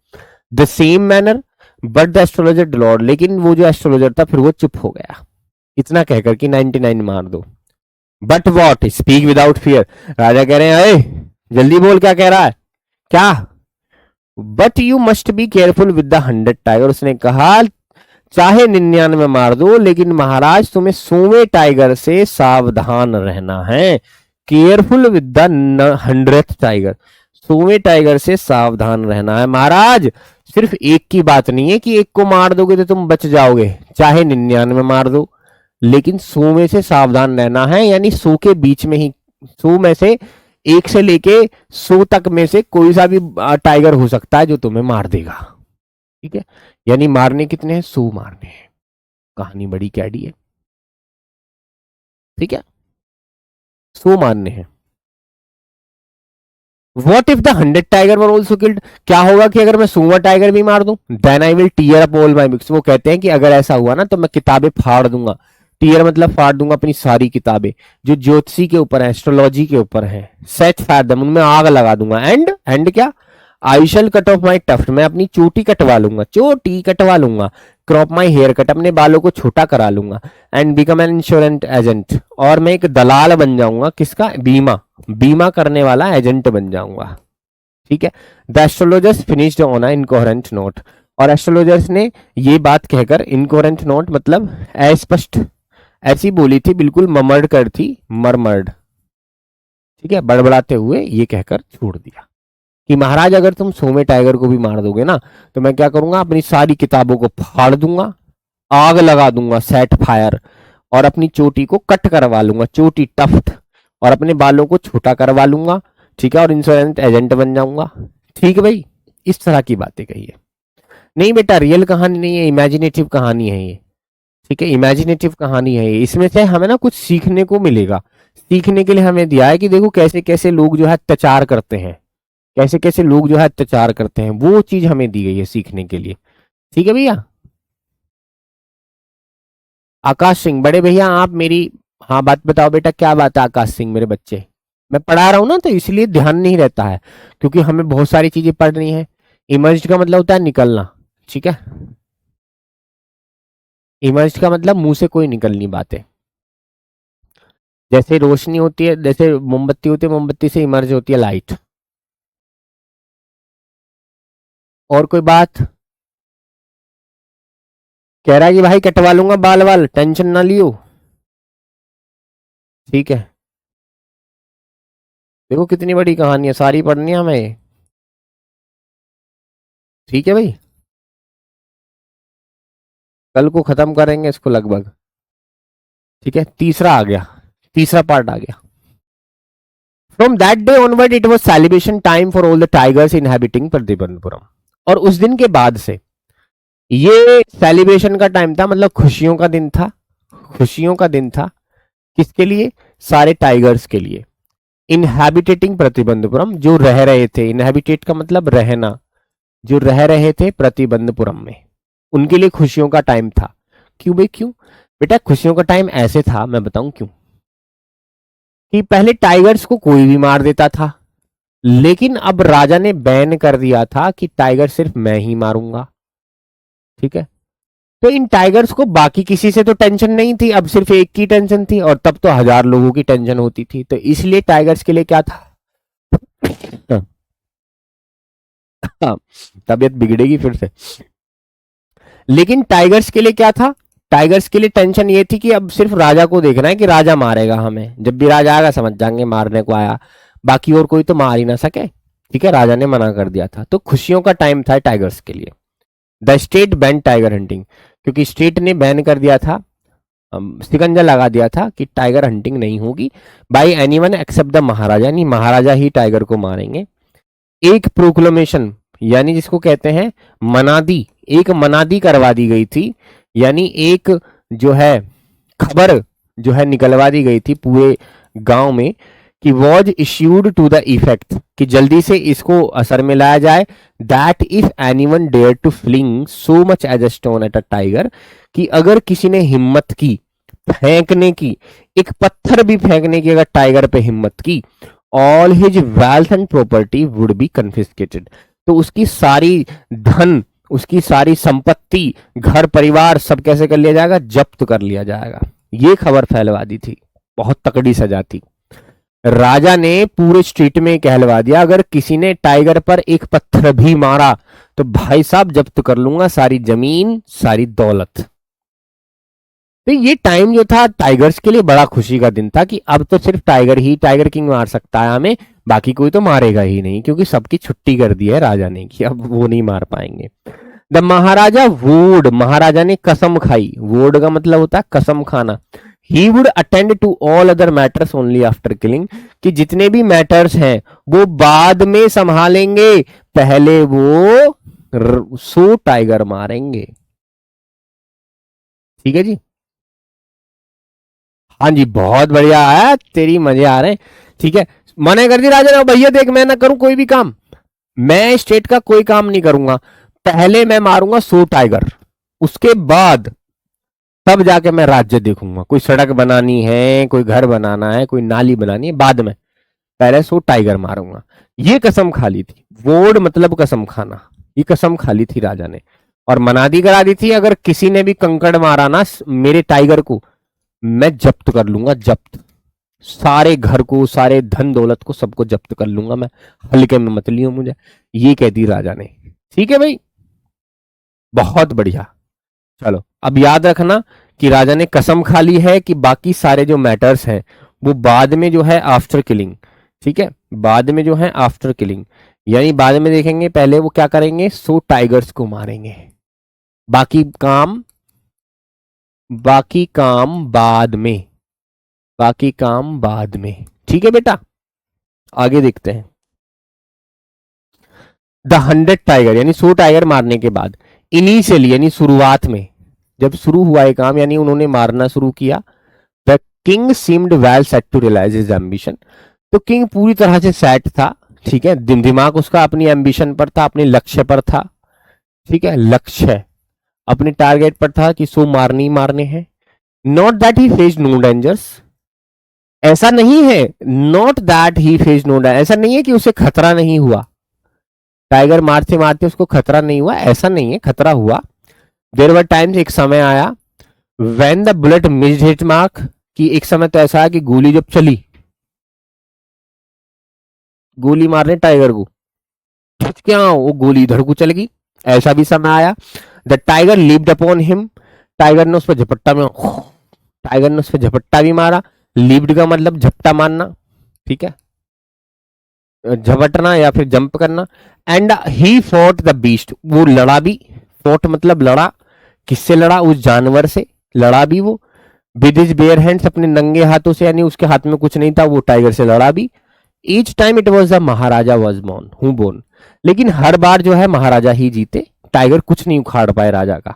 the same manner, but the astrologer drawled, लेकिन वो जो एस्ट्रोलॉजर था फिर वो चुप हो गया, इतना कहकर कि 99 मार दो। But what, speak without fear, राजा कह रहे हैं अरे जल्दी बोल क्या कह रहा है, क्या, but you must be careful with the 100 tiger, उसने कहा चाहे 99 मार दो, लेकिन महाराज तुम्हें 100वें टाइगर से सावधान रहना है, careful with the 100th tiger, 100वें टाइगर से सावधान रहना है महाराज। सिर्फ एक की बात नहीं है कि एक को मार दोगे तो तुम बच जाओगे, चाहे 99 मार दो, लेकिन 100 में से सावधान रहना है, यानी 100 के बीच में ही, 100 में से 1 से लेके 100 तक में से कोई सा भी टाइगर हो सकता है जो तुम्हें मार देगा, ठीक है। यानी मारने कितने हैं, 100 मारने हैं, कहानी बड़ी कैडी है, ठीक है, 100 मारने हैं। What if the 100 tiger were also killed, क्या होगा कि अगर मैं 100वां टाइगर भी मार दूं, then I will tear up all my books, वो कहते हैं कि अगर ऐसा हुआ ना तो मैं किताबें फाड़ दूंगा, टीयर मतलब फाड़ दूंगा अपनी सारी किताबें जो ज्योतिषी के ऊपर है, एस्ट्रोलॉजी के ऊपर है, सेट फायर दम, उनमें आग लगा दूंगा, एंड क्या, आई शल कट ऑफ माई टफ्ट, मैं अपनी चोटी कटवा लूंगा, चोटी कटवा लूंगा, क्रॉप माई हेयर कट, अपने बालों को छोटा करा लूंगा, एंड बिकम एन इंश्योरेंट एजेंट, और मैं एक दलाल बन जाऊंगा, किसका, बीमा, बीमा करने वाला एजेंट बन जाऊंगा, ठीक है। The astrologers finished on a incoherent note, और एस्ट्रोलॉजर्स ने ये बात कहकर, इनकोहेरेंट नोट मतलब अस्पष्ट, ऐसी बोली थी, बिल्कुल ममर्ड कर थी, मरमर्ड, ठीक है, बड़बड़ाते हुए ये कहकर छोड़ दिया कि महाराज अगर तुम 100वें टाइगर को भी मार दोगे ना तो मैं क्या करूंगा, अपनी सारी किताबों को फाड़ दूंगा, आग लगा दूंगा, सेट फायर, और अपनी चोटी को कट करवा लूंगा, चोटी टफ्ट, और अपने बालों को छोटा करवा लूंगा, ठीक है, और इंश्योरेंस एजेंट बन जाऊंगा, ठीक है भाई। इस तरह की बातें कही है। नहीं बेटा रियल कहानी नहीं है, इमेजिनेटिव कहानी है ये, ठीक है, इमेजिनेटिव कहानी है ये, इसमें से हमें ना कुछ सीखने को मिलेगा। सीखने के लिए हमें दिया है कि देखो कैसे कैसे लोग जो है अत्याचार करते हैं, कैसे कैसे लोग जो है अत्याचार करते हैं, वो चीज हमें दी गई है सीखने के लिए, ठीक है भैया। आकाश सिंह, बड़े भैया आप मेरी, हाँ बात बताओ बेटा, क्या बात है आकाश सिंह मेरे बच्चे, मैं पढ़ा रहा हूँ ना तो इसलिए ध्यान नहीं रहता है, क्योंकि हमें बहुत सारी चीजें पढ़नी है। इमर्ज का मतलब होता है निकलना, ठीक है, इमर्ज का मतलब मुंह से कोई निकलनी बातें, जैसे रोशनी होती है, जैसे मोमबत्ती होती है, मोमबत्ती से इमर्ज होती है लाइट। और कोई बात, कह रहा है कि भाई कटवा लूंगा बाल वाल, टेंशन ना लियो, ठीक है। देखो कितनी बड़ी कहानी है, सारी पढ़नी है हमें, ठीक है भाई, कल को खत्म करेंगे इसको लगभग, ठीक है। तीसरा आ गया, तीसरा पार्ट आ गया। From that day onward it was celebration time for all the tigers inhabiting Pratibandapuram, और उस दिन के बाद से ये सेलिब्रेशन का टाइम था, मतलब खुशियों का दिन था, खुशियों का दिन था, किसके लिए, सारे टाइगर्स के लिए। इनहेबिटेटिंग प्रतिबंधपुरम, जो रह रहे थे, इनहेबिटेट का मतलब रहना, जो रह रहे थे प्रतिबंधपुरम में, उनके लिए खुशियों का टाइम था। क्यों भाई क्यों, बेटा खुशियों का टाइम ऐसे था, मैं बताऊं क्यों, कि पहले टाइगर्स को कोई भी मार देता था, लेकिन अब राजा ने बैन कर दिया था कि टाइगर सिर्फ मैं ही मारूंगा, ठीक है। तो इन टाइगर्स को बाकी किसी से तो टेंशन नहीं थी, अब सिर्फ एक की टेंशन थी, और तब तो 1000 लोगों की टेंशन होती थी, तो इसलिए टाइगर्स के लिए क्या था, हाँ, तबीयत बिगड़ेगी फिर से, लेकिन टाइगर्स के लिए क्या था, टाइगर्स के लिए टेंशन ये थी कि अब सिर्फ राजा को देखना है कि राजा मारेगा हमें, जब भी राजा आएगा समझ जाएंगे मारने को आया, बाकी और कोई तो मार ही ना सके। ठीक है, राजा ने मना कर दिया था, तो खुशियों का टाइम था टाइगर्स के लिए। The state ban tiger hunting, क्योंकि स्टेट ने बैन कर दिया था, शिकंजा लगा दिया था कि टाइगर हंटिंग नहीं होगी बाय एनीवन एक्सेप्ट द महाराजा, यानी महाराजा ही टाइगर को मारेंगे। एक प्रोक्लेमेशन यानी जिसको कहते हैं मनादी, एक मनादी करवा दी गई थी, यानी एक जो है खबर जो है निकलवा दी गई थी पूरे गांव में कि was issued to the effect कि जल्दी से इसको असर में लाया जाए, that if anyone dare to fling so much as a stone at a tiger, कि अगर किसी ने हिम्मत की फेंकने की, एक पत्थर भी फेंकने की अगर टाइगर पे हिम्मत की, all his wealth and property would be confiscated, तो उसकी सारी धन, उसकी सारी संपत्ति, घर परिवार सब कैसे कर लिया जाएगा, जब्त कर लिया जाएगा। ये खबर फैलवा दी थी, बहुत तकड़ी सजा थी। राजा ने पूरे स्ट्रीट में कहलवा दिया अगर किसी ने टाइगर पर एक पत्थर भी मारा तो भाई साहब जब्त कर लूंगा सारी जमीन सारी दौलत। तो ये टाइम जो था टाइगर्स के लिए बड़ा खुशी का दिन था कि अब तो सिर्फ टाइगर ही टाइगर किंग मार सकता है हमें, बाकी कोई तो मारेगा ही नहीं, क्योंकि सबकी छुट्टी कर दी है राजा ने कि अब वो नहीं मार पाएंगे। द महाराजा वोड, महाराजा ने कसम खाई, वोड का मतलब होता है कसम खाना। He would attend to all other matters only after killing, कि जितने भी मैटर्स हैं वो बाद में संभालेंगे, पहले वो 100 टाइगर मारेंगे। ठीक है जी, हाँ जी बहुत बढ़िया है, तेरी मजे आ रहे हैं। ठीक है, मना कर दी राजा ने, भैया देख मैं ना करूं कोई भी काम, मैं स्टेट का कोई काम नहीं करूंगा, पहले मैं मारूंगा 100 टाइगर, उसके बाद तब जाके मैं राज्य देखूंगा, कोई सड़क बनानी है, कोई घर बनाना है, कोई नाली बनानी है बाद में, पहले 100 टाइगर मारूंगा। ये कसम खा ली थी, वोड मतलब कसम खाना, ये कसम खा ली थी राजा ने और मनादी करा दी थी अगर किसी ने भी कंकड़ मारा ना मेरे टाइगर को मैं जब्त कर लूंगा, जब्त, सारे घर को सारे धन दौलत को सबको जब्त कर लूंगा मैं, हल्के में मत लियो मुझे, ये कह दी राजा ने। ठीक है भाई, बहुत बढ़िया। चलो अब याद रखना कि राजा ने कसम खा ली है कि बाकी सारे जो मैटर्स हैं वो बाद में जो है आफ्टर किलिंग, ठीक है, बाद में जो है आफ्टर किलिंग, यानी बाद में देखेंगे, पहले वो क्या करेंगे 100 टाइगर्स को मारेंगे, बाकी काम बाकी काम बाद में, बाकी काम बाद में। ठीक है बेटा, आगे देखते हैं। द 100 टाइगर यानी 100 टाइगर मारने के बाद, इनिशियली यानी शुरुआत में जब शुरू हुआ ये काम, यानी उन्होंने मारना शुरू किया, the king seemed well set to realise his ambition, तो किंग पूरी तरह से सेट था, ठीक है, दिमाग उसका अपनी एम्बिशन पर था, अपने लक्ष्य पर था, ठीक है, लक्ष्य अपने टारगेट पर था कि 100 मारने ही मारने हैं। Not that he faced no dangers, ऐसा नहीं है, not that he faced no danger, ऐसा नहीं है कि उसे खतरा नहीं हुआ, टाइगर मारते मारते उसको खतरा नहीं हुआ, ऐसा नहीं है, खतरा हुआ। देयर वर टाइम्स, एक समय आया, when the bullet missed hit mark, कि एक समय तो ऐसा है कि गोली जब चली, गोली मारने टाइगर को, क्या वो गोली इधर को चल गई, ऐसा भी समय आया। The tiger leaped upon him, tiger ने उस पर झपट्टा में, टाइगर ने उस पर झपट्टा भी मारा, लीप्ड का मतलब झपट्टा मारना, ठीक है, झपटना या फिर जंप करना। And he fought the beast, वो लड़ा भी, फॉट मतलब लड़ा, किससे लड़ा, उस जानवर से लड़ा भी वो, विद हिज बेयर हैंड्स, अपने नंगे हाथों से, यानी उसके हाथ में कुछ नहीं था, वो टाइगर से लड़ा भी। Each time it was the maharaja was born, who born, लेकिन हर बार जो है महाराजा ही जीते, टाइगर कुछ नहीं उखाड़ पाए राजा का।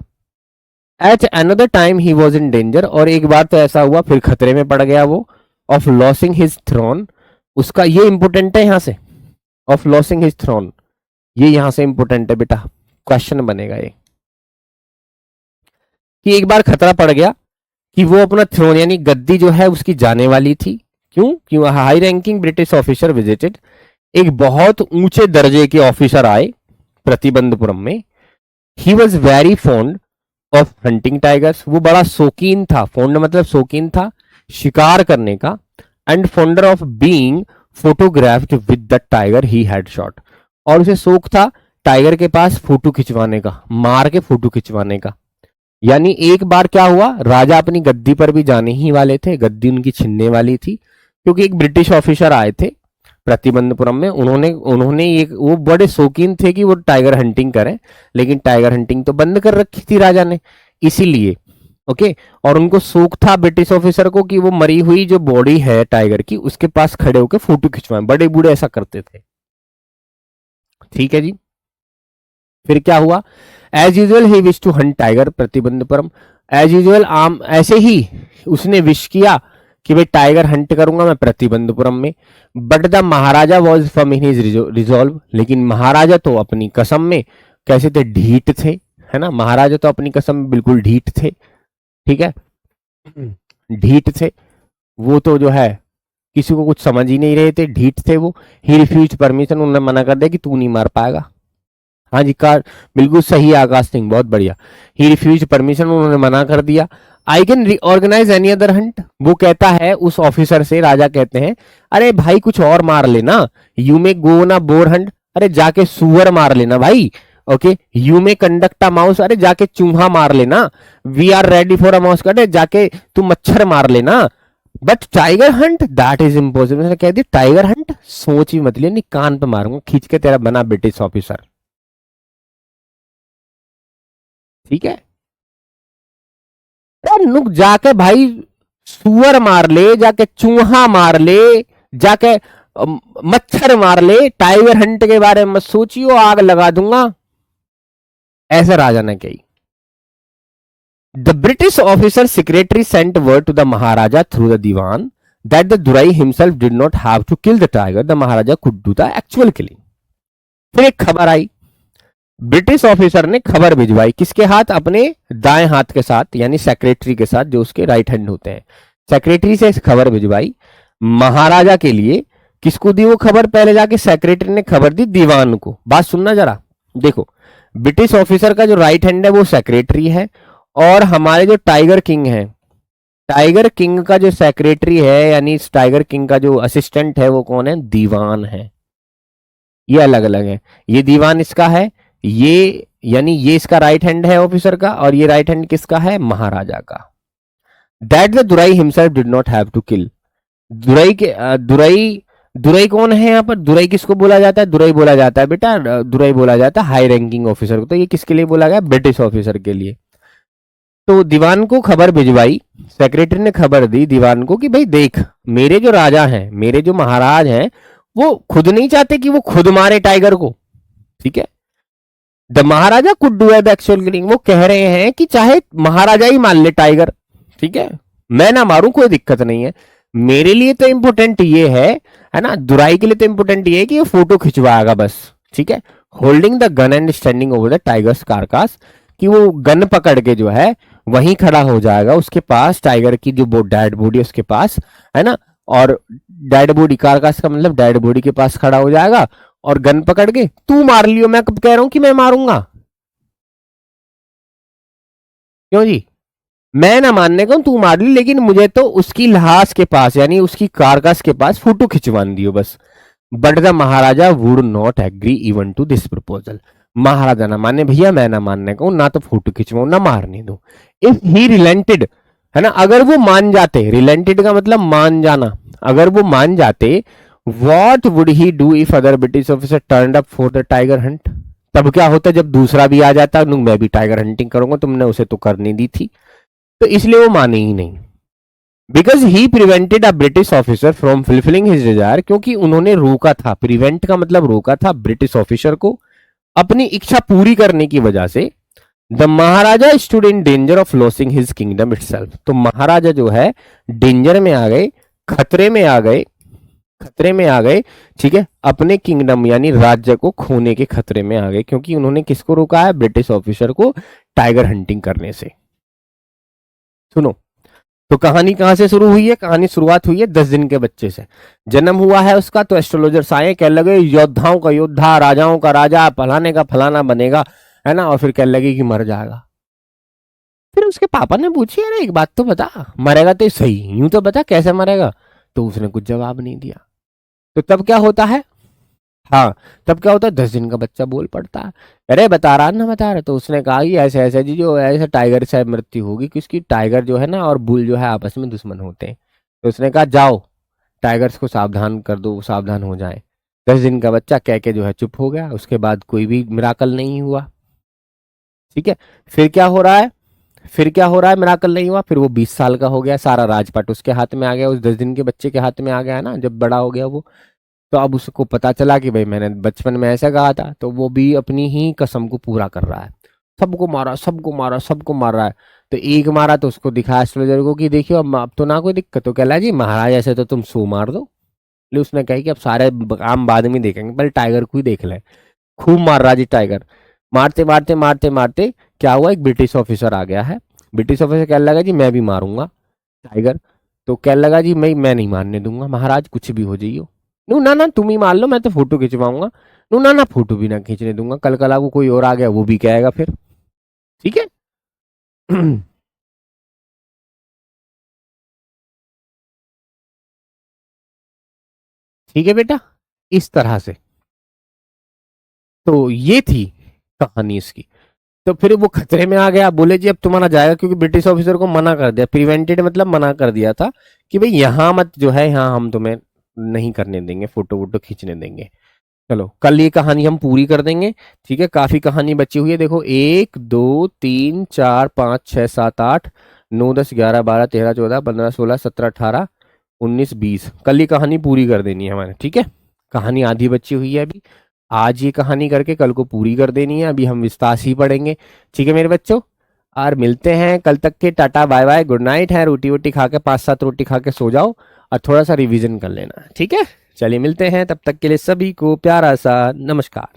At another time he was in danger, और एक बार तो ऐसा हुआ फिर खतरे में पड़ गया वो, ऑफ लॉसिंग हिज थ्रोन, उसका ये इंपोर्टेंट है यहां से, ऑफ लॉसिंग हिज थ्रोन, ये यहां से इंपोर्टेंट है बेटा, क्वेश्चन बनेगा ये, कि एक बार खतरा पड़ गया कि वो अपना थ्रोन यानी गद्दी जो है उसकी जाने वाली थी। क्यों high ranking British officer visited, एक बहुत ऊंचे दर्जे के ऑफिसर आए प्रतिबंधपुरम में। He was very fond of hunting tigers, वो बड़ा शौकीन था, फॉन्ड मतलब शौकीन था शिकार करने का, and fonder of being photographed with the tiger he had shot, और उसे शौक था टाइगर के पास फोटो खिंचवाने का, मार के फोटो खिंचवाने का। यानी एक बार क्या हुआ, राजा अपनी गद्दी पर भी जाने ही वाले थे, गद्दी उनकी छिनने वाली थी, क्योंकि एक ब्रिटिश ऑफिसर आए थे प्रतिबंधपुरम में। उन्होंने उन्होंने एक, वो बड़े शौकीन थे कि वो टाइगर हंटिंग करें, लेकिन टाइगर हंटिंग तो बंद कर रखी थी राजा ने, इसीलिए। ओके, और उनको शौक था ब्रिटिश ऑफिसर को कि वो मरी हुई जो बॉडी है टाइगर की, उसके पास खड़े होकर फोटो खिंचवाएं। बड़े बूढ़े ऐसा करते थे। ठीक है जी। फिर क्या हुआ, as usual he wish to hunt tiger Pratibandhapuram. As usual आम ऐसे ही उसने विश किया कि भाई टाइगर हंट करूंगा मैं प्रतिबंधपुरम में। But the maharaja was firm in his resolve. लेकिन महाराजा तो अपनी कसम में कैसे थे, ढीठ थे, है ना। महाराजा तो अपनी कसम में बिल्कुल ढीठ थे। ठीक है, ढीठ थे वो, तो जो है किसी को कुछ समझ ही नहीं रहे थे, ढीठ थे वो। ही रिफ्यूज परमिशन, उन्होंने मना कर दिया कि तू नहीं मार पाएगा। हाँ जी, कार बिल्कुल सही है आकाश सिंह, बहुत बढ़िया। ही रिफ्यूज परमिशन, उन्होंने मना कर दिया। I can organise any other hunt, वो कहता है उस ऑफिसर से, राजा कहते हैं अरे भाई कुछ और मार लेना। यू मे गो ना बोर हंट, अरे जाके सुअर मार लेना भाई। Okay, you may conduct a mouse, अरे जाके चूहा मार लेना। We are ready for a mouse, अरे जाके तू मच्छर मार लेना। But tiger hunt that is impossible, कह दी टाइगर हंट सोच ही मत लिया, नहीं कान पे मारूंगा खींच के तेरा बना ब्रिटिश ऑफिसर। ठीक है, नुक जाके भाई सुअर मार ले, जाके चूहा मार ले, जाके मच्छर मार ले, टाइगर हंट के बारे में मत सोचियो, आग लगा दूंगा। ऐसा राजा ने कही। The British officer secretary sent word to the maharaja through the dewan that the Durai himself did not have to kill the tiger, the maharaja could do the actual killing. फिर एक खबर आई, ब्रिटिश ऑफिसर ने खबर भिजवाई किसके हाथ, अपने दाएं हाथ के साथ, यानी सेक्रेटरी के साथ, जो उसके राइट हैंड होते हैं। सेक्रेटरी से खबर भिजवाई महाराजा के लिए। किसको दी वो खबर, पहले जाके सेक्रेटरी ने खबर दी दीवान को। बात सुनना जरा, देखो ब्रिटिश ऑफिसर का जो राइट हैंड है वो सेक्रेटरी है, और हमारे जो टाइगर किंग है, टाइगर किंग का जो सेक्रेटरी है, यानी टाइगर किंग का जो असिस्टेंट है वो कौन है, दीवान है। ये अलग अलग है, ये दीवान इसका है, ये यानी ये इसका राइट हैंड है ऑफिसर का, और ये राइट हैंड किसका है, महाराजा का। That the Durai himself did not have to kill. Dorai के दुराई, दुराई कौन है यहाँ पर, दुराई किसको बोला जाता है, दुराई बोला जाता है बेटा, दुराई बोला जाता है हाई रैंकिंग ऑफिसर को। तो ये किसके लिए बोला गया, ब्रिटिश ऑफिसर के लिए। तो दीवान को खबर भिजवाई, सेक्रेटरी ने खबर दी दीवान को कि भाई देख, मेरे जो राजा हैं, मेरे जो महाराज हैं, वो खुद नहीं चाहते कि वो खुद मारे टाइगर को। ठीक है, the maharaja could do the actual killing, वो कह रहे हैं कि चाहे महाराजा ही मान ले टाइगर, ठीक है, मैं ना मारूं कोई दिक्कत नहीं है। मेरे लिए तो इंपोर्टेंट ये है ना, दुराई के लिए तो इंपोर्टेंट ये है कि वो फोटो खिंचवाएगा बस। ठीक है, holding the gun and standing over the tigers कारकास, कि वो गन पकड़ के जो है वहीं खड़ा हो जाएगा उसके पास, टाइगर की जो डेड बॉडी उसके पास है ना, और डेड बॉडी, कारकास का मतलब डेड बॉडी के पास खड़ा हो जाएगा, और गन पकड़ के तू मार लियो, मैं कब कह रहा हूं कि मैं मारूंगा, क्यों जी, मैं ना मानने का तू मार ली, लेकिन मुझे तो उसकी लाश के पास, यानी उसकी कारकास के पास फोटो खिंचवान दियो बस। But the Maharaja would not agree even to this proposal, Maharaja ना माने, भैया मैं ना मानने का हूं, ना तो फोटो खिंचवाऊं ना मारने दो। इफ ही रिलेंटेड, है ना, अगर वो मान जाते, रिलेंटेड का मतलब मान जाना, अगर वो मान जाते, what would he do if other British officer turn up for the tiger Hunt, तब क्या होता जब दूसरा भी आ जाता, मैं भी टाइगर हंटिंग करूंगा, तुमने उसे तो करनी दी थी। तो इसलिए वो माने ही नहीं, because he prevented a British officer from fulfilling his Dzire, क्योंकि उन्होंने रोका था, प्रिवेंट का मतलब रोका था ब्रिटिश ऑफिसर को अपनी इच्छा पूरी करने की वजह से। The Maharaja stood in danger of losing his kingdom itself, तो महाराजा जो है डेंजर में आ गए, खतरे में आ गए, खतरे में आ गए, ठीक है, अपने किंगडम यानी राज्य को खोने के खतरे में आ गए, क्योंकि उन्होंने किसको रोका है, ब्रिटिश ऑफिसर को टाइगर हंटिंग करने से। सुनो, तो कहानी कहां से शुरू हुई है, कहानी शुरुआत हुई है 10 दिन के बच्चे से, जन्म हुआ है उसका, तो एस्ट्रोलॉजर्स आए, कह लगे योद्धाओं का योद्धा, राजाओं का राजा, फलाने का फलाना बनेगा, है ना, और फिर कह लगे कि मर जाएगा। फिर उसके पापा ने पूछी, अरे एक बात तो बता, मरेगा तो सही, यूं तो बता कैसे मरेगा, तो उसने कुछ जवाब नहीं दिया। तो तब क्या होता है, हाँ, तब क्या होता है 10 दिन का बच्चा बोल पड़ता है, अरे बता रहा ना बता रहा, तो उसने कहा कि ऐसे ऐसे जी जो ऐसे टाइगर से मृत्यु होगी, क्योंकि टाइगर जो है ना और बुल जो है आपस में दुश्मन होते हैं। तो उसने कहा जाओ टाइगर्स को सावधान कर दो, वो सावधान हो जाए। 10 दिन का बच्चा कह के जो है चुप हो गया, उसके बाद कोई भी मिराकल नहीं हुआ। ठीक है, फिर क्या हो रहा है, फिर क्या हो रहा है, मिराकल नहीं हुआ, फिर वो 20 साल का हो गया, सारा राजपाट उसके हाथ में आ गया, उस 10 दिन के बच्चे के हाथ में आ गया ना, जब बड़ा हो गया वो। तो अब उसको पता चला कि भाई मैंने बचपन में ऐसा कहा था, तो वो भी अपनी ही कसम को पूरा कर रहा है। सबको मारा, सबको मारा, सबको मार रहा है। तो एक मारा तो उसको दिखा एस्ट्रोलॉजर को कि देखियो अब तो ना कोई दिक्कत, तो कहला जी महाराज ऐसे तो तुम सो मार दो। इसलिए उसने कहा कि अब सारे काम बाद में देखेंगे, पहले टाइगर को ही देख ले। खूब मार रहा जी टाइगर, मारते मारते मारते मारते क्या हुआ, एक ब्रिटिश ऑफिसर आ गया है। ब्रिटिश ऑफिसर कहने लगा जी मैं भी मारूंगा टाइगर। तो कहने लगा जी मैं नहीं मारने दूंगा महाराज, कुछ भी हो जाइयो। नो ना ना तुम ही मान लो, मैं तो फोटो खिंचवाऊंगा। नो ना ना फोटो भी ना खींचने दूंगा, कल कल को कोई और आ गया वो भी कहेगा फिर। ठीक है। ठीक है बेटा, इस तरह से। तो ये थी कहानी इसकी। तो फिर वो खतरे में आ गया, बोले जी अब तुम्हारा जाएगा, क्योंकि ब्रिटिश ऑफिसर को मना कर दिया, प्रिवेंटेड मतलब मना कर दिया था कि भाई यहाँ मत जो है, यहाँ हम तुम्हें नहीं करने देंगे, फोटो वोटो खींचने देंगे। चलो कल ये कहानी हम पूरी कर देंगे। ठीक है, काफी कहानी बची हुई है, देखो 1 2 3 4 5 6 7 8 9 10 11 12 13 14 15 16 17 18 19 20, कल ये कहानी पूरी कर देनी है हमारे। ठीक है, कहानी आधी बची हुई है अभी। आज ये कहानी करके कल को पूरी कर देनी है, अभी हम विस्तार ही पढ़ेंगे। ठीक है मेरे बच्चों, और मिलते हैं कल तक के, tata bye bye good night है, रोटी वोटी खा के 5 7 रोटी खा के सो जाओ, और थोड़ा सा रिवीजन कर लेना। ठीक है, चलिए मिलते हैं, तब तक के लिए सभी को प्यारा सा नमस्कार।